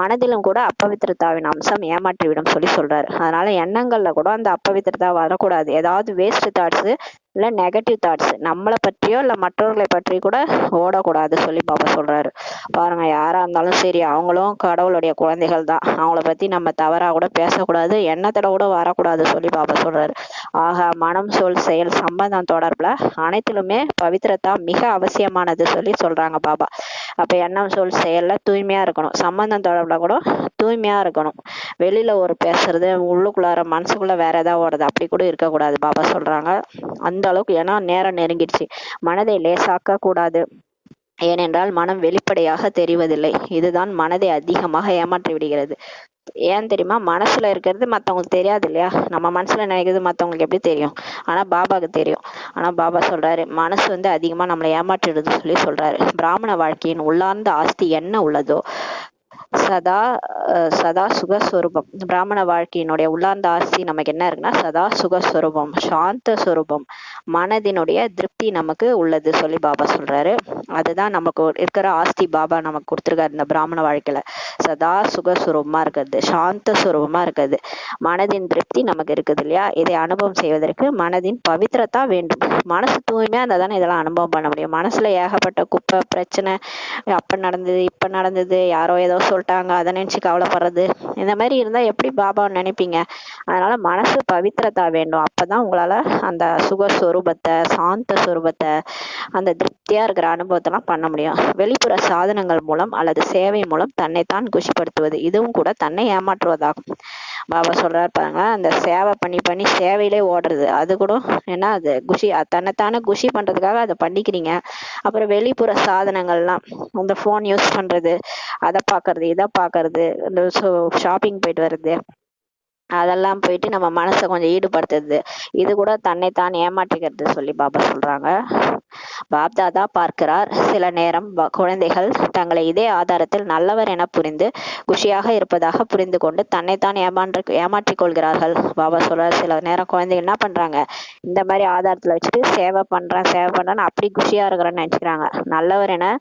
மனதிலும் கூட அப்பவித்திரதாவின் அம்சம் ஏமாற்றிவிடும் சொல்லி சொல்றாரு. அதனால எண்ணங்கள்ல கூட அந்த அப்பவித்திரதா வரக்கூடாது. ஏதாவது வேஸ்ட் தாட்ஸ் இல்ல நெகட்டிவ் தாட்ஸ் நம்மளை பற்றியோ இல்ல மற்றவர்களை பற்றி கூட ஓடக்கூடாது சொல்லி பாபா சொல்றாரு. பாருங்க, யாரா இருந்தாலும் சரி, அவங்களும் கடவுளுடைய குழந்தைகள் தான், அவங்கள பத்தி நம்ம தவறா கூட பேசக்கூடாது, எண்ணத்துல கூட வரக்கூடாது சொல்லி பாபா சொல்றாரு. ஆக மனம் சொல் செயல் சம்பந்தம் தொடர்புல அனைத்திலுமே பவித்திரதா மிக அவசியமானது சொல்லி சொல்றாங்க பாபா. அப்ப எண்ணம் சொல் செயல்ல தூய்மையா இருக்கணும், சம்பந்தம் தொடர்புல கூட தூய்மையா இருக்கணும். வெளியில ஒரு பேசுறது உள்ளுக்குள்ளார மனசுக்குள்ள வேற ஏதாவது ஓடுது அப்படி கூட இருக்கக்கூடாது பாபா சொல்றாங்க. அந்த அளவுக்கு, ஏன்னா நேரம் நெருங்கிடுச்சு, மனதை லேசாக்க கூடாது. ஏனென்றால் மனம் வெளிப்படையாக தெரிவதில்லை. இதுதான் மனதை அதிகமாக ஏமாற்றி விடுகிறது. ஏன் தெரியுமா, மனசுல இருக்கிறது மத்தவங்களுக்கு தெரியாது இல்லையா. நம்ம மனசுல நினைக்கிறது மத்தவங்களுக்கு எப்படி தெரியும், ஆனா பாபாவுக்கு தெரியும். ஆனா பாபா சொல்றாரு, மனசு வந்து அதிகமா நம்மளை ஏமாற்றிடுது சொல்லி சொல்றாரு. பிராமண வாழ்க்கையின் உள்ளார்ந்த ஆஸ்தி என்ன உள்ளதோ சதா சுகஸ்வரூபம். பிராமண வாழ்க்கையினுடைய உள்ளார்ந்த ஆஸ்தி நமக்கு என்ன இருக்குன்னா சதா சுகஸ்வரூபம், சாந்த ஸ்வரூபம், மனதினுடைய திருப்தி நமக்கு உள்ளது சொல்லி பாபா சொல்றாரு. அதுதான் நமக்கு இருக்கிற ஆஸ்தி. பாபா நமக்கு கொடுத்துருக்காரு இந்த பிராமண வாழ்க்கையில. சதா சுகஸ்வரூபமா இருக்கிறது, சாந்த சுரூபமா இருக்கிறது, மனதின் திருப்தி நமக்கு இருக்குது இல்லையா? இதை அனுபவம் செய்வதற்கு மனதின் பவித்திரத்தா வேண்டும். மனசு தூய்மையா இருந்தா தானே இதெல்லாம் அனுபவம் பண்ண முடியும். மனசுல ஏகப்பட்ட குப்பை பிரச்சனை, அப்ப நடந்தது இப்ப நடந்தது, யாரோ ஏதோ சொல்லிட்டாங்க அதை நினைச்சு கவலைப்படுறது, இந்த மாதிரி இருந்தா எப்படி பாபாவை நினைப்பீங்க? அதனால மனசு பவித்திரத்தா வேண்டும். அப்பதான் உங்களால அந்த சுகஸ்வரூபத்தை, சாந்த சுரூபத்தை, அந்த திருப்தியா இருக்கிற அனுபவத்தெல்லாம் பண்ண முடியும். வெளிப்புற சாதனங்கள் மூலம் அல்லது சேவை மூலம் தன்னைத்தான் குஷிப்படுத்துவது, இதுவும் கூட தன்னை ஏமாற்றுவதாகும். பாபா சொல்றாரு பாருங்க, அந்த சேவை பண்ணி பண்ணி சேவையிலே ஓடுறது, அது கூட ஏன்னா அது குஷி, தன்னைத்தானே குஷி பண்றதுக்காக அதை பண்ணிக்கிறீங்க. அப்புறம் வெளிப்புற சாதனங்கள்லாம், இந்த போன் யூஸ் பண்றது, அதை பாக்குறது இதை பாக்குறது, இந்த ஷாப்பிங் போயிட்டு வர்றது, அதெல்லாம் போயிட்டு நம்ம மனசை கொஞ்சம் ஈடுபடுத்துறது, இது கூட தன்னைத்தான் ஏமாற்றிக்கிறது சொல்லி பாபா சொல்றாங்க. பாப்தாதா பார்க்கிறார், சில நேரம் குழந்தைகள் தங்களை இதே ஆதாரத்தில் நல்லவர் என புரிந்து குஷியாக இருப்பதாக புரிந்து கொண்டு தன்னைத்தான் ஏமாற்றிக் கொள்கிறார்கள். பாபா சொல்றார், சில நேரம் குழந்தைகள் என்ன பண்றாங்க, இந்த மாதிரி ஆதாரத்துல வச்சுட்டு சேவை பண்றேன்னு அப்படி குஷியா இருக்கிறேன்னு நினைச்சுக்கிறாங்க. நல்லவர் என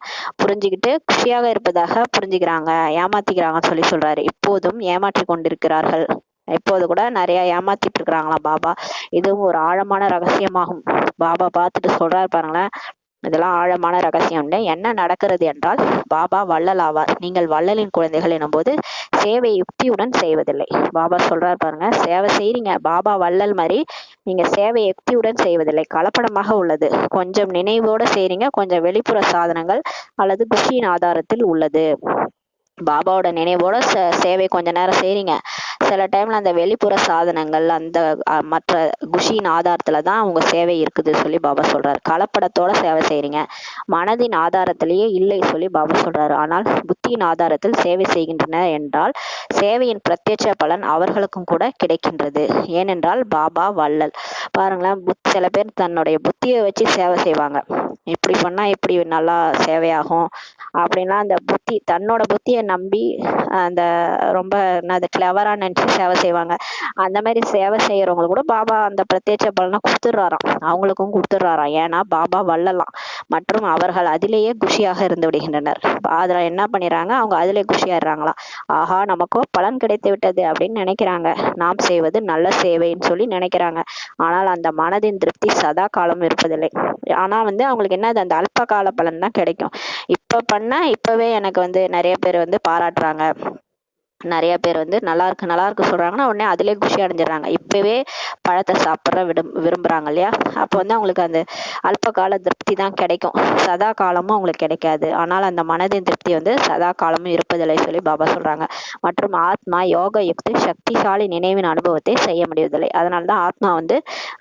புரிஞ்சுக்கிட்டு குஷியாக இருப்பதாக புரிஞ்சுக்கிறாங்க, ஏமாத்திக்கிறாங்கன்னு சொல்லி சொல்றாரு. இப்போதும் ஏமாற்றி கொண்டிருக்கிறார்கள். இப்போது கூட நிறைய ஏமாத்திட்டு இருக்கிறாங்களாம் பாபா. இதுவும் ஒரு ஆழமான ரகசியமாகும். பாபா பார்த்துட்டு சொல்றாரு பாருங்களேன், இதெல்லாம் ஆழமான ரகசியம். என்ன நடக்கிறது என்றால், பாபா வள்ளல் ஆவார். நீங்கள் வள்ளலின் குழந்தைகள் எனும்போது சேவை யுக்தியுடன் செய்வதில்லை. பாபா சொல்றாரு பாருங்க, சேவை செய்றீங்க, பாபா வள்ளல் மாதிரி நீங்க சேவை யுக்தியுடன் செய்வதில்லை, கலப்படமாக உள்ளது. கொஞ்சம் நினைவோட செய்றீங்க, கொஞ்சம் வெளிப்புற சாதனங்கள் அல்லது குஷியின் ஆதாரத்தில் உள்ளது. பாபாவோட நினைவோட சேவை கொஞ்ச நேரம் செய்றீங்க, சில டைம்ல அந்த வெளிப்புற சாதனங்கள், அந்த மற்ற குஷியின் ஆதாரத்துல தான் உங்க சேவை இருக்குது சொல்லி பாபா சொல்றாரு. கலப்படத்தோட சேவை செய்றீங்க, மனதின் ஆதாரத்திலேயே இல்லை சொல்லி பாபா சொல்றாரு. ஆனால் புத்தியின் ஆதாரத்தில் சேவை செய்கின்றனர் என்றால் சேவையின் பிரத்யட்ச பலன் அவர்களுக்கும் கூட கிடைக்கின்றது. ஏனென்றால் பாபா வள்ளல். பாருங்களேன், சில பேர் தன்னுடைய புத்தியை வச்சு சேவை செய்வாங்க, இப்படி பண்ணா இப்படி நல்லா சேவையாகும் அப்படின்லாம் அந்த புத்தி, தன்னோட புத்தியை நம்பி அந்த ரொம்ப கிளவரா நினைச்சு சேவை செய்வாங்க. அந்த மாதிரி சேவை செய்யறவங்களுக்கு கூட பாபா அந்த பிரத்யட்ச பலனை கொடுத்துடுறாராம், அவங்களுக்கும் கொடுத்துடுறாராம். ஏன்னா பாபா வள்ளலாம் மற்றும் அவர்கள் அதிலேயே குஷியாக இருந்து விடுகின்றனர். அதுல என்ன பண்ணிடுறாங்க, அவங்க அதிலே குஷியாடுறாங்களாம். ஆஹா, நமக்கோ பலன் கிடைத்து விட்டது அப்படின்னு நினைக்கிறாங்க, நாம் செய்வது நல்ல சேவைன்னு சொல்லி நினைக்கிறாங்க. ஆனால் அந்த மனதின் திருப்தி சதா காலம் இருப்பதில்லை. ஆனா அவங்களுக்கு என்னது, அந்த அல்ப கால பலன் தான் கிடைக்கும். இப்ப பண்ண இப்பவே எனக்கு நிறைய பேர் பாராட்டுறாங்க, நிறைய பேர் நல்லா இருக்கு சொல்றாங்கன்னா உடனே அதிலே குஷி அடைஞ்சிடறாங்க. இப்பவே பழத்தை சாப்பிட்ற விரும்புறாங்க இல்லையா? அப்போ அவங்களுக்கு அந்த அல்ப கால திருப்தி தான் கிடைக்கும், சதா காலமும் அவங்களுக்கு கிடைக்காது. ஆனால் அந்த மனதின் திருப்தி சதா காலமும் இருப்பதில்லை சொல்லி பாபா சொல்றாங்க. மற்றும் ஆத்மா யோக யுக்தி சக்திசாலி நினைவின் அனுபவத்தை செய்ய முடிவதில்லை. அதனாலதான் ஆத்மா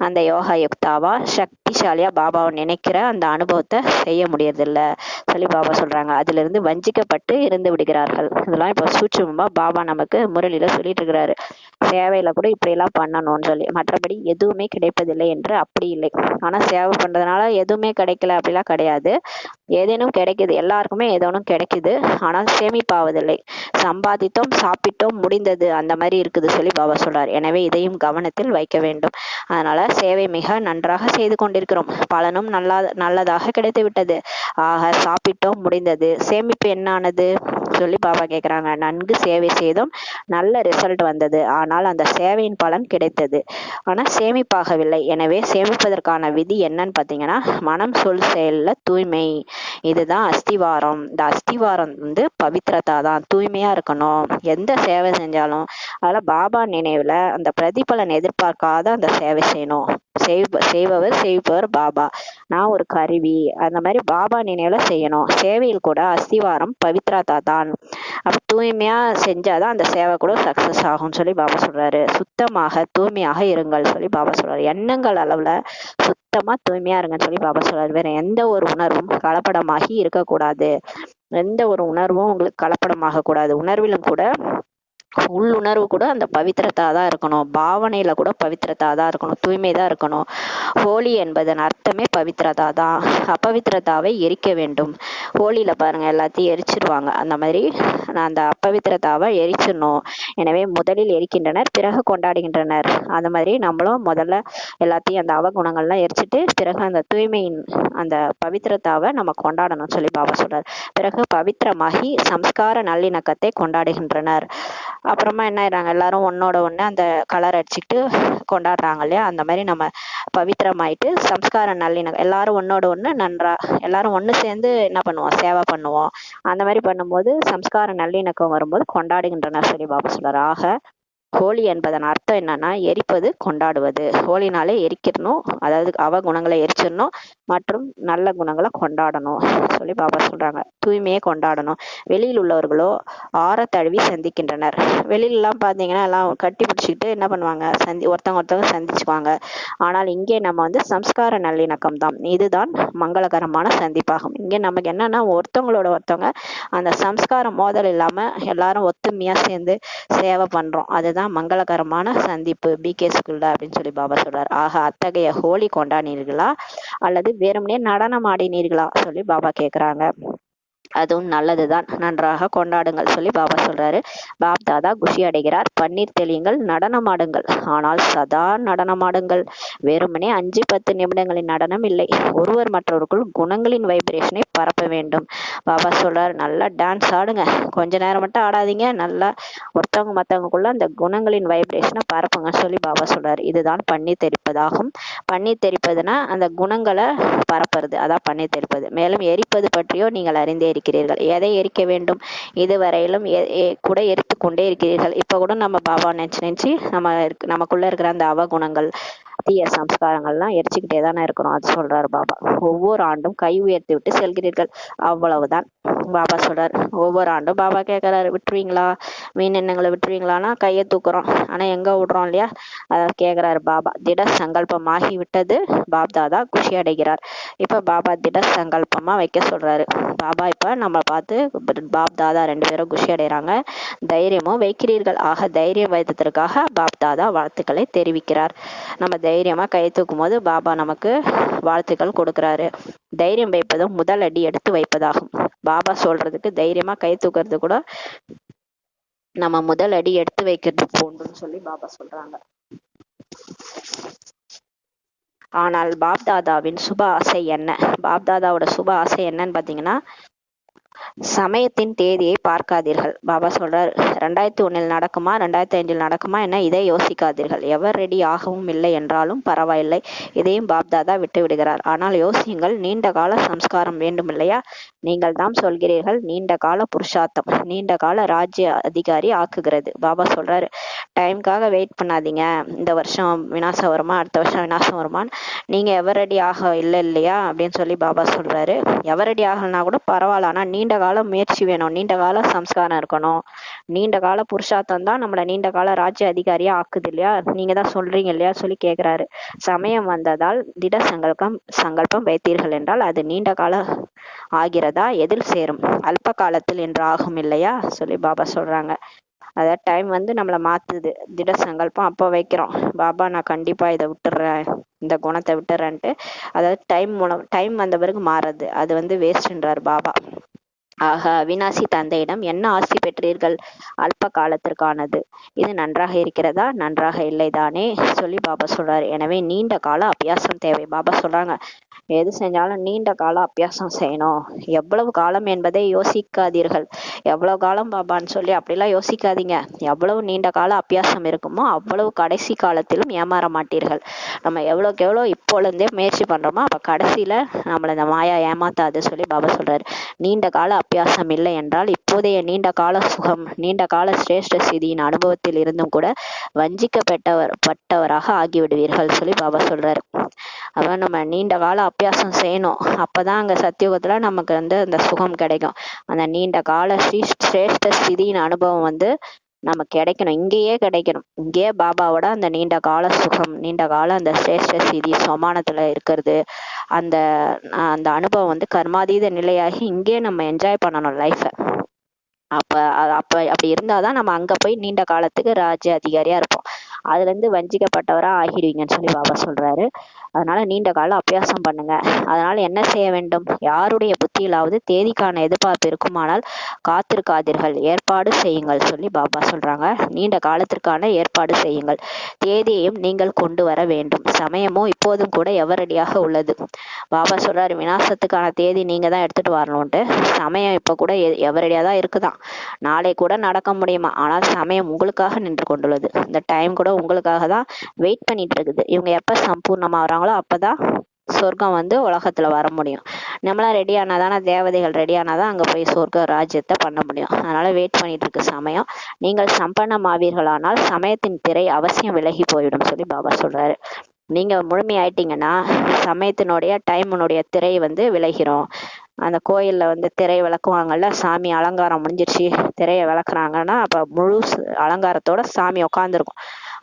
அந்த யோகா யுக்தாவா சக்திசாலியா பாபாவை நினைக்கிற அந்த அனுபவத்தை செய்ய முடியறதில்லை சொல்லி பாபா சொல்றாங்க. அதுல இருந்து வஞ்சிக்கப்பட்டு இருந்து விடுகிறார்கள். இதெல்லாம் இப்ப சூட்சுமமா பாபா நமக்கு முரளியில சொல்லிட்டு இருக்கிறாரு. சேவையில கூட இப்படி எல்லாம் பண்ணணும்னு சொல்லி, மற்றபடி எதுவுமே கிடைப்பதில்லை என்று அப்படி இல்லை. ஆனா சேவை பண்றதுனால எதுவுமே கிடைக்கல அப்படிலாம் கிடையாது. ஏதேனும் கிடைக்குது, எல்லாருக்குமே ஏதோனும் கிடைக்குது, ஆனால் சேமிப்பாவதில்லை. சம்பாதித்தோம், சாப்பிட்டோம், முடிந்தது, அந்த மாதிரி இருக்குது சொல்லி பாபா சொல்றாரு. எனவே இதையும் கவனத்தில் வைக்க வேண்டும். அதனால சேவை மிக நன்றாக செய்து கொண்டிருக்கிறோம், பலனும் நல்லதாக கிடைத்து விட்டது. ஆக சாப்பிட்டோம், முடிந்தது, சேமிப்பு என்னானது சொல்லி பாபா கேக்குறாங்க. நன்கு சேவை செய்தோம், நல்ல ரிசல்ட் வந்தது, ஆனால் அந்த சேவையின் பலன் கிடைத்தது, ஆனா சேமிப்பாகவில்லை. எனவே சேமிப்பதற்கான விதி என்னன்னு பாத்தீங்கன்னா, மனம் சொல் செயல்ல தூய்மை, இதுதான் அஸ்திவாரம். இந்த அஸ்திவாரம் பவித்திரதா தான், தூய்மையா இருக்கணும். எந்த சேவை செஞ்சாலும் அதுல பாபா நினைவுல அந்த பிரதிபலன் எதிர்பார்க்காத அந்த சேவை செய்யணும். செய்பவர் பாபா, நான் ஒரு கருவி, அந்த மாதிரி பாபா நினைவுல செய்யணும். சேவையில் கூட அஸ்திவாரம் பவித்ரதா தான். அப்ப தூய்மையா செஞ்சாதான் அந்த சேவை கூட சக்சஸ் ஆகும் சொல்லி பாபா சொல்றாரு. சுத்தமாக தூய்மையாக இருங்கள் சொல்லி பாபா சொல்றாரு. எண்ணங்கள் அளவுல சுத்தமா தூய்மையா இருங்கன்னு சொல்லி பாபா சொல்றாரு. வேற எந்த ஒரு உணர்வும் கலப்படமாகி இருக்கக்கூடாது, எந்த ஒரு உணர்வும் உங்களுக்கு கலப்படமாக கூடாது. உணர்விலும் கூட உள்ளுணர்வு கூட அந்த பவித்திரத்தா தான் இருக்கணும், பாவனையில கூட பவித்திரத்தா தான் இருக்கணும், தூய்மை தான் இருக்கணும். ஹோலி என்பதன் அர்த்தமே பவித்திரதா தான். அபவித்திரதாவை எரிக்க வேண்டும். ஹோலியில பாருங்க எல்லாத்தையும் எரிச்சிருவாங்க, அந்த மாதிரி அந்த அப்பவித்திரதாவை எரிச்சிடணும். எனவே முதலில் எரிக்கின்றனர், பிறகு கொண்டாடுகின்றனர். அந்த மாதிரி நம்மளும் முதல்ல எல்லாத்தையும் அந்த அவகுணங்கள்லாம் எரிச்சிட்டு பிறகு அந்த தூய்மையின் அந்த பவித்திரதாவை நம்ம கொண்டாடணும் சொல்லி பாபா சொல்றார். பிறகு பவித்திரமாகி சம்ஸ்கார நல்லிணக்கத்தை கொண்டாடுகின்றனர். அப்புறமா என்ன ஆயிடுறாங்க, எல்லாரும் ஒன்னோட ஒண்ணு அந்த கலர் அடிச்சுக்கிட்டு கொண்டாடுறாங்க இல்லையா, அந்த மாதிரி நம்ம பவித்திரமாயிட்டு சம்ஸ்கார நல்லிணக்கம், எல்லாரும் ஒன்னோட ஒண்ணு நன்றா எல்லாரும் ஒண்ணு சேர்ந்து என்ன பண்ணுவோம், சேவை பண்ணுவோம். அந்த மாதிரி பண்ணும்போது சம்ஸ்கார நல்லிணக்கம் வரும்போது கொண்டாடுகின்றனர் சொல்லி பாபா சொல்றாரு. ஆக ஹோலி என்பதன் அர்த்தம் என்னன்னா எரிப்பது, கொண்டாடுவது. ஹோலினாலே எரிக்கணும், அதாவது அவ குணங்களை எரிச்சிடணும் மற்றும் நல்ல குணங்களை கொண்டாடணும் சொல்லி பாபா சொல்றாங்க. தூய்மையை கொண்டாடணும். வெளியில் உள்ளவர்களோ ஆற தழுவி சந்திக்கின்றனர். வெளியிலலாம் பார்த்தீங்கன்னா எல்லாம் கட்டி பிடிச்சிக்கிட்டு என்ன பண்ணுவாங்க, ஒருத்தவங்க சந்திச்சுக்குவாங்க. ஆனால் இங்கே நம்ம வந்து சம்ஸ்கார நல்லிணக்கம் தான், இதுதான் மங்களகரமான சந்திப்பாகும். இங்கே நமக்கு என்னன்னா ஒருத்தவங்களோட ஒருத்தவங்க அந்த சம்ஸ்காரம் மோதல் இல்லாம எல்லாரும் ஒத்துமையா சேர்ந்து சேவை பண்றோம், அதுதான் மங்களகரமான சந்திப்பு பிகே ஸ்கூல்ல அப்படின்னு சொல்லி பாபா சொல்றாரு. ஆக அத்தகைய ஹோலி கொண்டாடினீர்களா அல்லது வெறுமனே நடனம் ஆடினீர்களா சொல்லி பாபா கேக்குறாங்க. அதுவும் நல்லதுதான், நன்றாக கொண்டாடுங்கள் சொல்லி பாபா சொல்றாரு. பாப் தாதா குஷி அடைகிறார். பன்னீர் தெளியுங்கள், நடனமாடுங்கள், ஆனால் சதா நடனமாடுங்கள். வெறுமனே 5-10 நிமிடங்களின் நடனம் இல்லை, ஒருவர் மற்றவருக்குள் குணங்களின் வைப்ரேஷனை பரப்ப வேண்டும். பாபா சொல்றாரு, நல்லா டான்ஸ் ஆடுங்க, கொஞ்ச நேரம் மட்டும் ஆடாதீங்க, நல்லா ஒருத்தவங்க மற்றவங்களுக்குள்ள அந்த குணங்களின் வைப்ரேஷனை பரப்புங்கன்னு சொல்லி பாபா சொல்றாரு. இதுதான் பன்னீர் தெளிப்பதாகும். பன்னீர் தெளிப்பதுன்னா அந்த குணங்களை பரப்புறது, அதான் பன்னீர் தெளிப்பது. மேலும் எரிப்பது பற்றியோ நீங்கள் அறிந்தே இருக்கிறீர்கள். எதை எரிக்க வேண்டும், இதுவரையிலும் கூட எரித்து கொண்டே இருக்கிறீர்கள். இப்ப கூட நம்ம பாபா நினைச்சு நமக்குள்ள இருக்கிற அந்த அவகுணங்கள், தீய சம்ஸ்காரங்கள்லாம் எரிச்சுக்கிட்டே தானே இருக்கணும், அது சொல்றாரு பாபா. ஒவ்வொரு ஆண்டும் கை உயர்த்தி விட்டு செல்கிறீர்கள், அவ்வளவுதான் பாபா சொல்றாரு. ஒவ்வொரு ஆண்டும் பாபா கேட்கறாரு, விட்டுருவீங்களா, மீன் எண்ணங்களை விட்டுருவீங்களான்னா கையை தூக்குறோம், ஆனா எங்க விடுறோம் இல்லையா, அத கேட்கிறாரு பாபா. திட சங்கல்பமாகி விட்டது. பாப் தாதா குஷி அடைகிறார். இப்ப பாபா திட சங்கல்பமா வைக்க சொல்றாரு. பாபா இப்ப நம்ம பார்த்து பாப் தாதா 2 பேரும் குஷி அடைகிறாங்க. தைரியமும் வைக்கிறீர்கள். ஆக தைரியம் வைத்ததற்காக பாப் தாதா வாழ்த்துக்களை தெரிவிக்கிறார். நம்ம தைரியமா கை தூக்கும் போது பாபா நமக்கு வாழ்த்துக்கள் கொடுக்கிறாரு. தைரியம் வைப்பதும் முதல் அடி எடுத்து வைப்பதாகும். பாபா சொல்றதுக்கு தைரியமா கை தூக்குறது கூட நம்ம முதல் அடி எடுத்து வைக்கிறது போன்றுன்னு சொல்லி பாபா சொல்றாங்க. ஆனால் பாப் தாதாவின் சுப ஆசை என்ன, பாப் தாதாவோட சுப ஆசை என்னன்னு பாத்தீங்கன்னா, சமயத்தின் தேதியை பார்க்காதீர்கள். பாபா சொல்றார், 2001 நடக்குமா 2005 நடக்குமா என்ன, இதை யோசிக்காதீர்கள். எவர் ரெடி ஆகவும் இல்லை என்றாலும் பரவாயில்லை, இதையும் பாப்தாதா விட்டு விடுகிறார். ஆனால் யோசியுங்கள், நீண்ட கால சம்ஸ்காரம் வேண்டும் இல்லையா, நீங்கள் தான் சொல்கிறீர்கள் நீண்ட கால புருஷார்த்தம் நீண்ட கால ராஜ்ய அதிகாரி ஆக்குகிறது. பாபா சொல்றாரு, டைம்காக வெயிட் பண்ணாதீங்க, இந்த வருஷம் விநாசம் வருமா அடுத்த வருஷம் விநாசம் வருமான்னு நீங்க எவர் ரெடி ஆக இல்லை இல்லையா அப்படின்னு சொல்லி பாபா சொல்றாரு. எவர் ரெடி ஆகலனா கூட பரவாயில்ல, ஆனா நீண்ட கால முயற்சி வேணும், நீண்ட கால சம்ஸ்காரம் இருக்கணும், நீண்ட கால புருஷார்த்தம் தான் நம்மள நீண்ட கால ராஜ்ய அதிகாரியா ஆக்குது இல்லையா, நீங்க தான் சொல்றீங்க இல்லையா சொல்லி கேக்குறாரு. சமயம் வந்ததால் திட சங்கல்பம் வைத்தீர்கள் என்றால் அது நீண்ட கால ஆகிறதா, எதில் சேரும், அல்ப காலத்தில் என்று ஆகும் இல்லையா சொல்லி பாபா சொல்றாங்க. அதாவது டைம் வந்து நம்மளை மாத்துது, திட சங்கல்பம் அப்போ வைக்கிறோம், பாபா நான் கண்டிப்பா இதை விட்டுடுறேன், இந்த குணத்தை விட்டுறேன்ட்டு, அதாவது டைம் வந்த பிறகு மாறுது, அது வந்து வேஸ்ட்ன்றார் பாபா. ஆக அவிநாசி தந்தையிடம் என்ன ஆசி பெற்றீர்கள், அல்ப காலத்திற்கானது, இது நன்றாக இருக்கிறதா, நன்றாக இல்லைதானே சொல்லி பாபா சொல்றாரு. எனவே நீண்ட கால அபியாசம் தேவை. பாபா சொல்றாங்க, எது செஞ்சாலும் நீண்ட கால அபியாசம் செய்யணும். எவ்வளவு காலம் என்பதை யோசிக்காதீர்கள். எவ்வளவு காலம் பாபான்னு சொல்லி அப்படிலாம் யோசிக்காதீங்க. எவ்வளவு நீண்ட கால அபியாசம் இருக்குமோ அவ்வளவு கடைசி காலத்திலும் ஏமாற மாட்டீர்கள். நம்ம எவ்வளவுக்கு எவ்வளவு இப்பொழுதே முயற்சி பண்றோமோ அப்ப கடைசியில நம்மள இந்த மாயா ஏமாத்தாது சொல்லி பாபா சொல்றாரு. நீண்ட கால அபியாசம் இல்லை என்றால் இப்போதைய நீண்ட கால சுகம், நீண்ட கால சிரேஷ்ட சிதியின் அனுபவத்தில் இருந்தும் கூட வஞ்சிக்கப்பட்டவராக ஆகிவிடுவீர்கள் சொல்லி பாபா சொல்றாரு. அப்ப நம்ம நீண்ட கால அபியாசம் செய்யணும், அப்பதான் அங்க சத்தியுகத்துல நமக்கு வந்து அந்த சுகம் கிடைக்கும். அந்த நீண்ட கால சிரேஷ்ட ஸ்திதியின் அனுபவம் வந்து நமக்கு கிடைக்கணும், இங்கேயே கிடைக்கணும். இங்கேயே பாபாவோட அந்த நீண்ட கால சுகம், நீண்ட கால அந்த சிரேஷ்ட ஸ்திதி சமானத்துல இருக்கிறது, அந்த அந்த அனுபவம் வந்து கர்மாதீத நிலையாகி இங்கேயே நம்ம என்ஜாய் பண்ணணும் லைஃபை. அப்ப அப்படி இருந்தாதான் நம்ம அங்க போய் நீண்ட காலத்துக்கு ராஜ்ய அதிகாரியா இருப்போம். அதுல இருந்து வஞ்சிக்கப்பட்டவரா ஆகிடுவீங்கன்னு சொல்லி பாபா சொல்றாரு. அதனால நீண்ட காலம் அபியாசம் பண்ணுங்க. அதனால என்ன செய்ய வேண்டும்? யாருடைய புத்தியிலாவது தேதிக்கான எதிர்பார்ப்பு இருக்குமானால் காத்திருக்காதீர்கள், ஏற்பாடு செய்யுங்கள் சொல்லி பாபா சொல்றாங்க. நீண்ட காலத்திற்கான ஏற்பாடு செய்யுங்கள். தேதியையும் நீங்கள் கொண்டு வர வேண்டும். சமயமோ இப்போதும் கூட எவரடியாக உள்ளது. பாபா சொல்றாரு, விநாசத்துக்கான தேதி நீங்க தான் எடுத்துட்டு வரணும்ட்டு. சமயம் இப்ப கூட எவரடியா தான் இருக்குதான். நாளை கூட நடக்க முடியுமா? ஆனால் சமயம் உங்களுக்காக நின்று கொண்டுள்ளது. இந்த டைம் கூட உங்களுக்காக தான் வெயிட் பண்ணிட்டு இருக்குது. இவங்க எப்ப சம்பூர்ணமா வராங்களோ அப்பதான் சொர்க்கம் வந்து உலகத்துல வர முடியும். நம்மளாம் ரெடி ஆனாதானே, தேவதைகள் ரெடி ஆனாதான் அங்க போய் சொர்க்க ராஜ்யத்தை பண்ண முடியும். அதனால வெயிட் பண்ணிட்டு இருக்கு சமயம். நீங்கள் சம்பன்னமாவீர்களானால் சமயத்தின் திரை அவசியம் விலகி போயிடும் சொல்லி பாபா சொல்றாரு. நீங்க முழுமையாயிட்டீங்கன்னா சமயத்தினுடைய டைமுடைய திரை வந்து விலகிரும். அந்த கோயில்ல வந்து திரை விளக்குவாங்கல்ல, சாமி அலங்காரம் முடிஞ்சிருச்சு திரையை விளக்குறாங்கன்னா அப்ப முழு அலங்காரத்தோட சாமி உட்காந்துருக்கும்.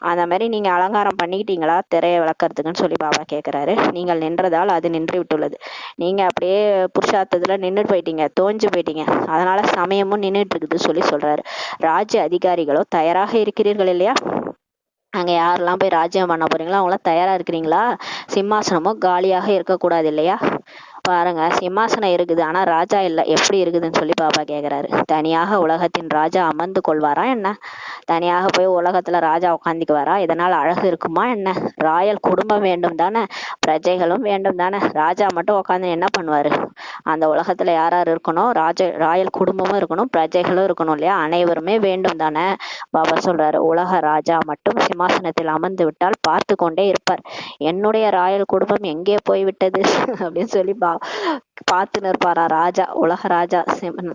அந்த மாதிரி நீங்க அலங்காரம் பண்ணிக்கிட்டீங்களா திரையை விளக்கறதுக்குன்னு சொல்லி பாபா கேட்கிறாரு. நீங்கள் நின்றதால் அது நின்று விட்டுள்ளது. நீங்க அப்படியே புருஷார்த்தத்துல நின்றுட்டு போயிட்டீங்க, தோஞ்சு போயிட்டீங்க. அதனால சமயமும் நின்றுட்டு இருக்குது சொல்லி சொல்றாரு. ராஜ்ய அதிகாரிகளோ தயாராக இருக்கிறீர்கள் இல்லையா? அங்க யாரெல்லாம் போய் ராஜ்யம் பண்ண போறீங்களோ அவங்களாம் தயாரா இருக்கிறீங்களா? சிம்மாசனமும் காலியாக இருக்கக்கூடாது இல்லையா? பாருங்க, சிம்மாசனம் இருக்குது ஆனா ராஜா இல்ல. எப்படி இருக்குதுன்னு சொல்லி பாபா கேக்குறாரு. தனியாக உலகத்தின் ராஜா அமர்ந்து கொள்வாரா என்ன? தனியாக போய் உலகத்துல ராஜா உட்காந்துக்குவாரா? இதனால் அழகு இருக்குமா என்ன? ராயல் குடும்பம் வேண்டும் தானே, பிரஜைகளும் வேண்டும் தானே. ராஜா மட்டும் உட்காந்து என்ன பண்ணுவாரு? அந்த உலகத்துல யார் யார் இருக்கணும்? ராயல் குடும்பமும் இருக்கணும், பிரஜைகளும் இருக்கணும் இல்லையா? அனைவருமே வேண்டும் தானே. பாபா சொல்றாரு, உலக ராஜா மட்டும் சிம்மாசனத்தில் அமர்ந்து விட்டால் பார்த்து கொண்டே இருப்பார். என்னுடைய ராயல் குடும்பம் எங்கே போய்விட்டது அப்படின்னு சொல்லி பார்த்து நிற்பாரா ராஜா, உலக ராஜா.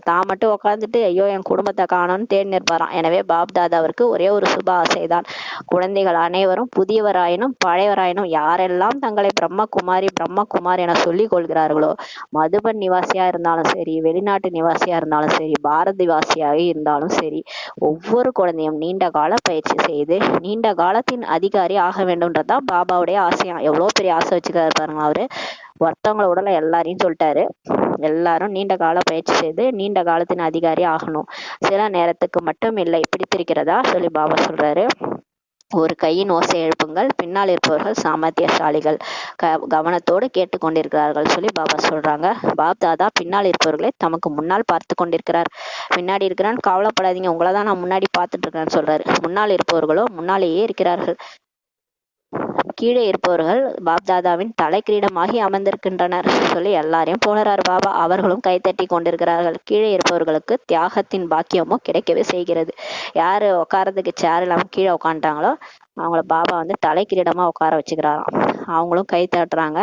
தான் மட்டும் உட்காந்துட்டு ஐயோ என் குடும்பத்தை காணோம்னு தேடி நிற்பாராம். எனவே பாப் தாதாவிற்கு ஒரே ஒரு சுப ஆசைதான். குழந்தைகள் அனைவரும் புதியவராயினும் பழையவராயினும் யாரெல்லாம் தங்களை பிரம்மகுமாரி பிரம்மகுமார் என சொல்லிக் கொள்கிறார்களோ, மதுபன் நிவாசியா இருந்தாலும் சரி, வெளிநாட்டு நிவாசியா இருந்தாலும் சரி, பாரதி வாசியாக இருந்தாலும் சரி, ஒவ்வொரு குழந்தையும் நீண்ட கால பயிற்சி செய்து நீண்ட காலத்தின் அதிகாரி ஆக வேண்டும்ன்றதான் பாபாவுடைய ஆசையா. எவ்வளவு பெரிய ஆசை வச்சுக்கிறாரு பாருங்க அவரு. ஒருத்தவங்கள உடல எல்லாரையும் சொல்லிட்டாரு. எல்லாரும் நீண்ட கால பயிற்சி செய்து நீண்ட காலத்தின் அதிகாரி ஆகணும். சில நேரத்துக்கு மட்டும் இல்லை, பிடித்திருக்கிறதா சொல்லி பாபா சொல்றாரு. ஒரு கையின் ஓசை எழுப்புங்கள், பின்னால் இருப்பவர்கள் சாமர்த்தியசாலிகள் கவனத்தோடு கேட்டுக்கொண்டிருக்கிறார்கள் சொல்லி பாபா சொல்றாங்க. பாப் தாதா பின்னால் இருப்பவர்களை தமக்கு முன்னால் பார்த்து கொண்டிருக்கிறார். பின்னாடி இருக்கிறான்னு கவலைப்படாதீங்க, உங்களை நான் முன்னாடி பார்த்துட்டு இருக்கிறேன்னு சொல்றாரு. முன்னால் இருப்பவர்களோ முன்னாலேயே இருக்கிறார்கள். கீழே இருப்பவர்கள் பாப்தாதாவின் தலை கிரீடமாகி அமர்ந்திருக்கின்றனர் சொல்லி எல்லாரையும் போகிறார் பாபா. அவர்களும் கைத்தட்டி கொண்டிருக்கிறார்கள். கீழே இருப்பவர்களுக்கு தியாகத்தின் பாக்கியமோ கிடைக்கவே செய்கிறது. யாரு உட்காரதுக்கு சேர் இல்லாம கீழே உட்காந்துட்டாங்களோ அவங்கள பாபா வந்து தலை கிரீடமா உட்கார வச்சுக்கிறாராம். அவங்களும் கை தட்டுறாங்க.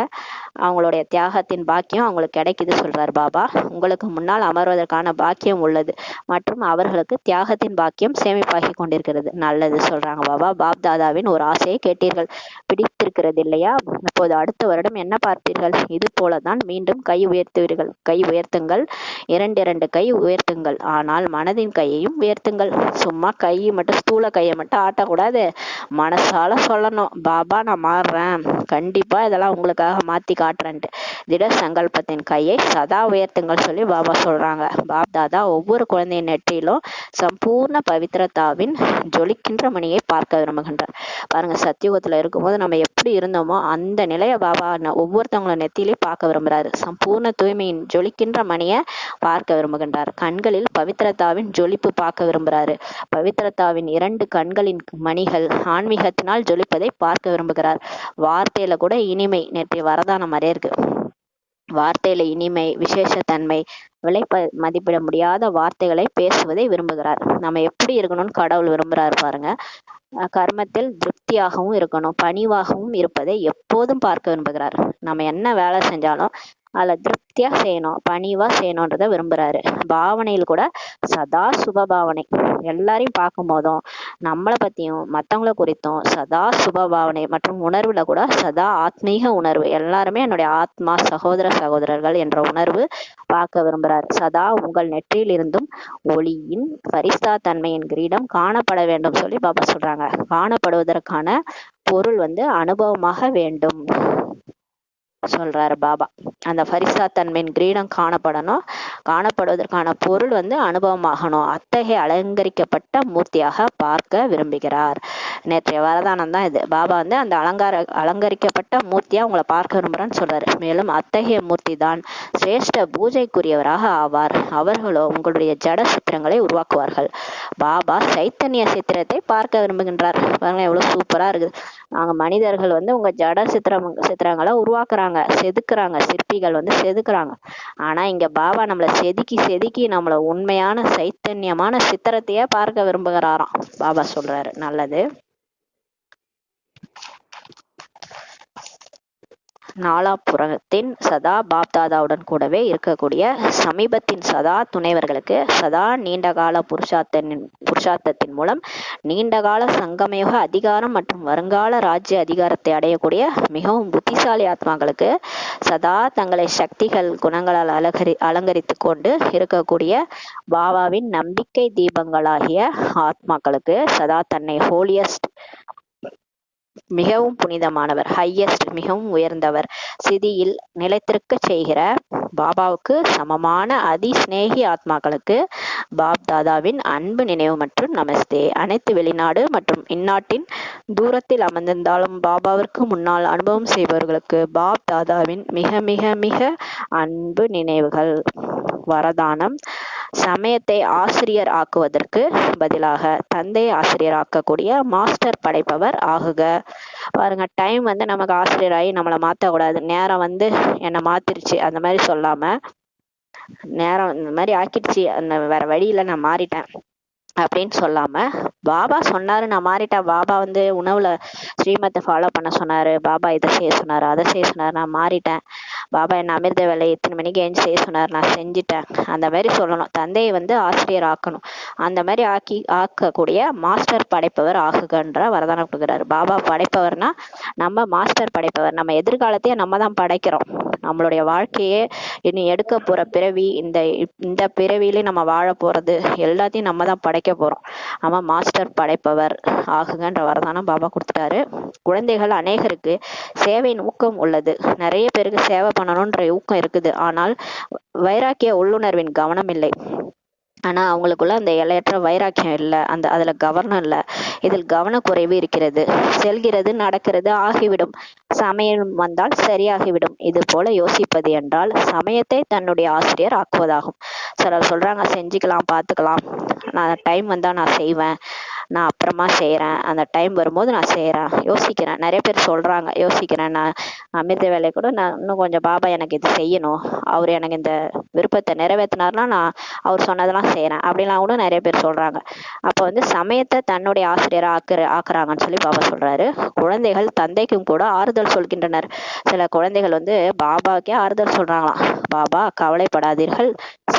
அவங்களுடைய தியாகத்தின் பாக்கியம் அவங்களுக்கு கிடைக்குது சொல்றாரு பாபா. உங்களுக்கு முன்னால் அமர்வதற்கான பாக்கியம் உள்ளது மற்றும் அவர்களுக்கு தியாகத்தின் பாக்கியம் சேமிப்பாகி கொண்டிருக்கிறது. நல்லது சொல்றாங்க பாபா. பாப் தாதாவின் ஒரு ஆசையை கேட்டீர்கள், பிடித்திருக்கிறது இல்லையா? இப்போது அடுத்த வருடம் என்ன பார்ப்பீர்கள்? இது போலதான் மீண்டும் கை உயர்த்துவீர்கள். கை உயர்த்துங்கள், இரண்டு கை உயர்த்துங்கள். ஆனால் மனதின் கையையும் உயர்த்துங்கள். சும்மா கையை மட்டும் ஸ்தூல கையை மட்டும் ஆட்டக்கூடாது, மனசால சொல்லணும், பாபா நான் மாறுறேன், கண்டிப்பா இதெல்லாம் உங்களுக்காக மாத்தி காட்டுறேன்ட்டு. திட சங்கல்பத்தின் கையை சதா உயர்த்துங்கள் சொல்லி பாபா சொல்றாங்க. பாப் தாதா ஒவ்வொரு குழந்தையின் நெற்றியிலும் சம்பூர்ண பவித்ரதாவின் ஜொலிக்கின்ற மணியை பார்க்க விரும்புகின்றார். பாருங்க, சத்தியுகத்துல இருக்கும்போது நம்ம எப்படி இருந்தோமோ அந்த நிலைய பாபா ஒவ்வொருத்தவங்கள நெத்தியிலையும் பார்க்க விரும்புறாரு. சம்பூர்ண தூய்மையின் ஜொலிக்கின்ற மணியை பார்க்க விரும்புகின்றார். கண்களில் பவித்ரதாவின் ஜொலிப்பு பார்க்க விரும்புறாரு. பவித்ரதாவின் 2 கண்களின் மணிகள் ஆன்மீகத்தினால் ஜொலிப்பதை பார்க்க விரும்புகிறார். வார்த்தையில கூட இனிமை, நேற்று வரதானம் மாதிரியே இருக்கு. வார்த்தையில இனிமை, விசேஷத்தன்மை, விலை மதிப்பிட முடியாத வார்த்தைகளை பேசுவதை விரும்புகிறார். நம்ம எப்படி இருக்கணும்னு கடவுள் விரும்புறாரு பாருங்க. கர்மத்தில் திருப்தியாகவும் இருக்கணும், பணிவாகவும் இருப்பதை எப்போதும் பார்க்க விரும்புகிறார். நம்ம என்ன வேலை செஞ்சாலும் அதுல திருப்தியா செய்யணும், பணிவா செய்யணும்ன்றத விரும்புறாரு. பாவனையில் கூட சதா சுபபாவனை. எல்லாரையும் பார்க்கும் போதும் நம்மளை பத்தியும் மத்தவங்களை குறித்தும் சதா சுபபாவனை மற்றும் உணர்வுல கூட சதா ஆத்மீக உணர்வு. எல்லாருமே என்னுடைய ஆத்மா சகோதரர்கள் என்ற உணர்வு பார்க்க விரும்புறாரு. சதா உங்கள் நெற்றியில் இருந்தும் ஒளியின் பரிசா தன்மையின் கிரீடம் காணப்பட வேண்டும் சொல்லி பாபா சொல்றாங்க. காணப்படுவதற்கான பொருள் வந்து அனுபவமாக வேண்டும். சொல்றாரு பாபா. அந்த பரிசா தன்மையின் கிரீடம் காணப்படுவதற்கான பொருள் வந்து அனுபவமாகணும். அத்தகைய அலங்கரிக்கப்பட்ட மூர்த்தியாக பார்க்க விரும்புகிறார். நேற்றைய வரதானம் தான் இது. பாபா வந்து அந்த அலங்கரிக்கப்பட்ட மூர்த்தியா உங்களை பார்க்க விரும்புறேன்னு சொல்றாரு. மேலும் அத்தகைய மூர்த்தி தான் சிரேஷ்ட பூஜைக்குரியவராக ஆவார். அவர்களோ உங்களுடைய ஜட சித்திரங்களை உருவாக்குவார்கள். பாபா சைத்தன்ய சித்திரத்தை பார்க்க விரும்புகின்றார். பாருங்க எவ்வளவு சூப்பரா இருக்குது. நாங்க மனிதர்கள் வந்து உங்க ஜட சித்திரங்களை உருவாக்குறாங்க, செதுக்குறாங்க. சிற்பிகள் வந்து செதுக்குறாங்க. ஆனா இங்க பாபா நம்மளை செதுக்கி நம்மள உண்மையான சைத்தன்யமான சித்திரத்தையே பார்க்க விரும்புகிறாராம். பாபா சொல்றாரு. நல்லது. நாலாபுரத்தின் சதா பாப்தாதாவுடன் கூடவே இருக்கக்கூடிய சமீபத்தின் சதா துணைவர்களுக்கு சதா நீண்டகால புருஷார்த்தத்தின் மூலம் நீண்டகால சங்கமயுக அதிகாரம் மற்றும் வருங்கால ராஜ்ய அதிகாரத்தை அடையக்கூடிய மிகவும் புத்திசாலி ஆத்மாக்களுக்கு சதா தங்களை சக்திகள் குணங்களால் அலங்கரித்து கொண்டு இருக்கக்கூடிய பாபாவின் நம்பிக்கை தீபங்களாகிய ஆத்மாக்களுக்கு சதா தன்னை ஹோலியஸ்ட் மிகவும் புனிதமானவர், ஹையஸ்ட் மிகவும் உயர்ந்தவர், சிதியில் நிலைத்திருக்க செய்கிற பாபாவுக்கு சமமான அதிஸ்நேகி ஆத்மாக்களுக்கு பாப் தாதாவின் அன்பு நினைவு மற்றும் நமஸ்தே. அனைத்து வெளிநாடு மற்றும் இந்நாட்டின் தூரத்தில் அமர்ந்திருந்தாலும் பாபாவிற்கு முன்னால் அனுபவம் செய்பவர்களுக்கு பாப் தாதாவின் மிக மிக மிக அன்பு நினைவுகள். வரதானம். சமயத்தை ஆசிரியர் ஆக்குவதற்கு பதிலாக தந்தை ஆசிரியர் ஆக்கக்கூடிய மாஸ்டர் படைப்பவர் ஆகுக. பாருங்க, டைம் வந்து நமக்கு ஆசிரியராகி நம்மளை மாற்றக்கூடாது. நேரம் வந்து என்னை மாத்திருச்சு அந்த மாதிரி சொல்லாம, நேரம் இந்த மாதிரி ஆக்கிடுச்சு, அந்த வேற வழியில நான் மாறிட்டேன் அப்படின்னு சொல்லாம, பாபா சொன்னாரு நான் மாறிட்டேன், பாபா வந்து உணவுல ஸ்ரீமத்தை ஃபாலோ பண்ண சொன்னாரு, பாபா இதை செய்ய சொன்னாரு, அதை செய்ய சொன்னாரு, நான் மாறிட்டேன், பாபா என்ன அமிர்த வேலை எத்தனை மணிக்கு ஏஞ்சி செய்ய சொன்னாரு, நான் செஞ்சுட்டேன், அந்த மாதிரி சொல்லணும். தந்தையை வந்து ஆசிரியர் ஆக்கணும். அந்த மாதிரி ஆக்கக்கூடிய மாஸ்டர் படைப்பவர் ஆகுகன்ற வரதானம் கொடுக்குறாரு. பாபா படைப்பவர்னா நம்ம மாஸ்டர் படைப்பவர். நம்ம எதிர்காலத்தையே நம்ம தான் படைக்கிறோம். நம்மளுடைய வாழ்க்கையே இனி எடுக்க போற பிறவி, இந்த பிறவியிலே நம்ம வாழ போறது எல்லாத்தையும் நம்ம தான் படைக்க போறோம். ஆமா, மாஸ்டர் படைப்பவர் ஆகுங்கன்ற வரதானம் பாபா கொடுத்துட்டாரு. குழந்தைகள் அநேகருக்கு சேவையின் ஊக்கம் உள்ளது. நிறைய பேருக்கு சேவை பண்ணணும்ன்ற ஊக்கம் இருக்குது. ஆனால் வைராக்கிய உள்ளுணர்வின் கவனம் இல்லை. ஆனா அவங்களுக்குள்ள அந்த எல்லையற்ற வைராக்கியம் இல்லை, அதுல கவனம் இல்லை. இதில் கவனக்குறைவு இருக்கிறது. செல்கிறது நடக்கிறது ஆகிவிடும், சமயம் வந்தால் சரியாகிவிடும். இது போல யோசிப்பது என்றால் சமயத்தை தன்னுடைய ஆசிரியர் ஆக்குவதாகும். சிலர் சொல்றாங்க செஞ்சுக்கலாம், பார்த்துக்கலாம், நான் டைம் வந்தா நான் செய்வேன், நான் அப்புறமா செய்யறேன், அந்த டைம் வரும்போது நான் செய்யறேன், யோசிக்கிறேன். நிறைய பேர் சொல்றாங்க யோசிக்கிறேன், நான் அமிர்த வேலை கூட நான் இன்னும் கொஞ்சம் பாபா எனக்கு இது செய்யணும், அவர் எனக்கு இந்த விருப்பத்தை நிறைவேற்றினார்னா நான் அவர் சொன்னதெல்லாம் செய்யறேன் அப்படின்லாம் கூட நிறைய பேர் சொல்றாங்க. அப்ப வந்து சமயத்தை தன்னுடைய ஆசிரியரை ஆக்குறாங்கன்னு சொல்லி பாபா சொல்றாரு. குழந்தைகள் தந்தைக்கும் கூட ஆறுதல் சொல்கின்றனர். சில குழந்தைகள் வந்து பாபாக்கே ஆறுதல் சொல்றாங்களாம். பாபா கவலைப்படாதீர்கள்,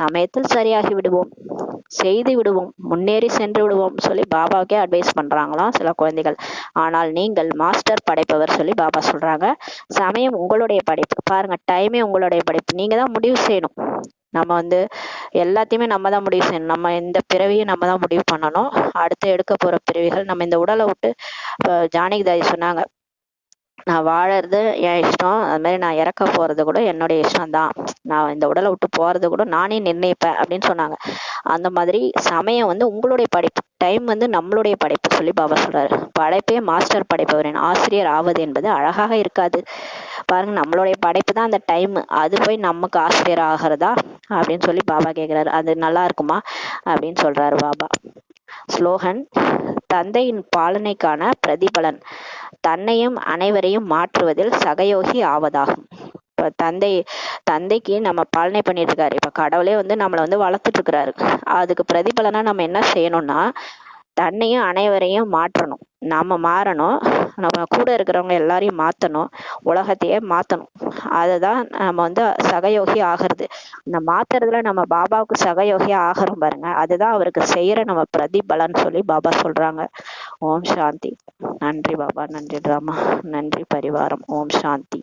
சமயத்தில் சரியாகி விடுவோம், செய்து விடுவோம், முன்னேறி சென்று விடுவோம் சொல்லி பாபாவுக்கே அட்வைஸ் பண்றாங்களாம் சில குழந்தைகள். ஆனால் நீங்கள் மாஸ்டர் படைப்பவர் சொல்லி பாபா சொல்றாங்க. சமயம் உங்களுடைய படைப்பு. பாருங்க, டைமே உங்களுடைய படைப்பு. நீங்க தான் முடிவு செய்யணும். நம்ம வந்து எல்லாத்தையுமே நம்ம தான் முடிவு செய்யணும். நம்ம இந்த பிறவியை நம்ம தான் முடிவு பண்ணணும். அடுத்து எடுக்க போற பிறவிகள் நம்ம இந்த உடலை விட்டு, ஜானகிதாரி சொன்னாங்க, நான் வாழறது என் இஷ்டம், அது மாதிரி நான் இறக்க போறது கூட என்னுடைய இஷ்டம் தான், நான் இந்த உடலை விட்டு போறது கூட நானே நிர்ணயிப்பேன் அப்படின்னு சொன்னாங்க. அந்த மாதிரி சமயம் வந்து உங்களுடைய படைப்பு, டைம் வந்து நம்மளுடைய படைப்பு சொல்லி பாபா சொல்றாரு. படைப்பே மாஸ்டர் படைப்பவரின் ஆசிரியர் ஆவது என்பது அழகாக இருக்காது. பாருங்க, நம்மளுடைய படைப்பு தான் அந்த டைம், அது போய் நமக்கு ஆசிரியர் ஆகிறதா அப்படின்னு சொல்லி பாபா கேட்கிறாரு. அது நல்லா இருக்குமா அப்படின்னு சொல்றாரு பாபா. ஸ்லோகன். தந்தையின் பாலனைக்கான பிரதிபலன் தன்னையும் அனைவரையும் மாற்றுவதில் சகயோகி ஆவதாகும். இப்ப தந்தைக்கு நம்ம பாலனை பண்ணிட்டு இருக்காரு. இப்ப கடவுளே வந்து நம்மளை வந்து வளர்த்துட்டு இருக்கிறாரு. அதுக்கு பிரதிபலனா நம்ம என்ன செய்யணும்னா தன்னையும் அனைவரையும் மாற்றணும். நாம மாறணும், நம்ம கூட இருக்கிறவங்க எல்லாரையும் மாத்தணும், உலகத்தையே மாத்தணும். அதுதான் நம்ம வந்து சகயோகி ஆகிறது. இந்த மாத்துறதுல நம்ம பாபாவுக்கு சகயோகியா ஆகிறோம் பாருங்க, அதுதான் அவருக்கு செய்யற நம்ம பிரதிபலன் சொல்லி பாபா சொல்றாங்க. ஓம் சாந்தி. நன்றி பாபா, நன்றி ராமா, நன்றி பரிவாரம். ஓம் சாந்தி.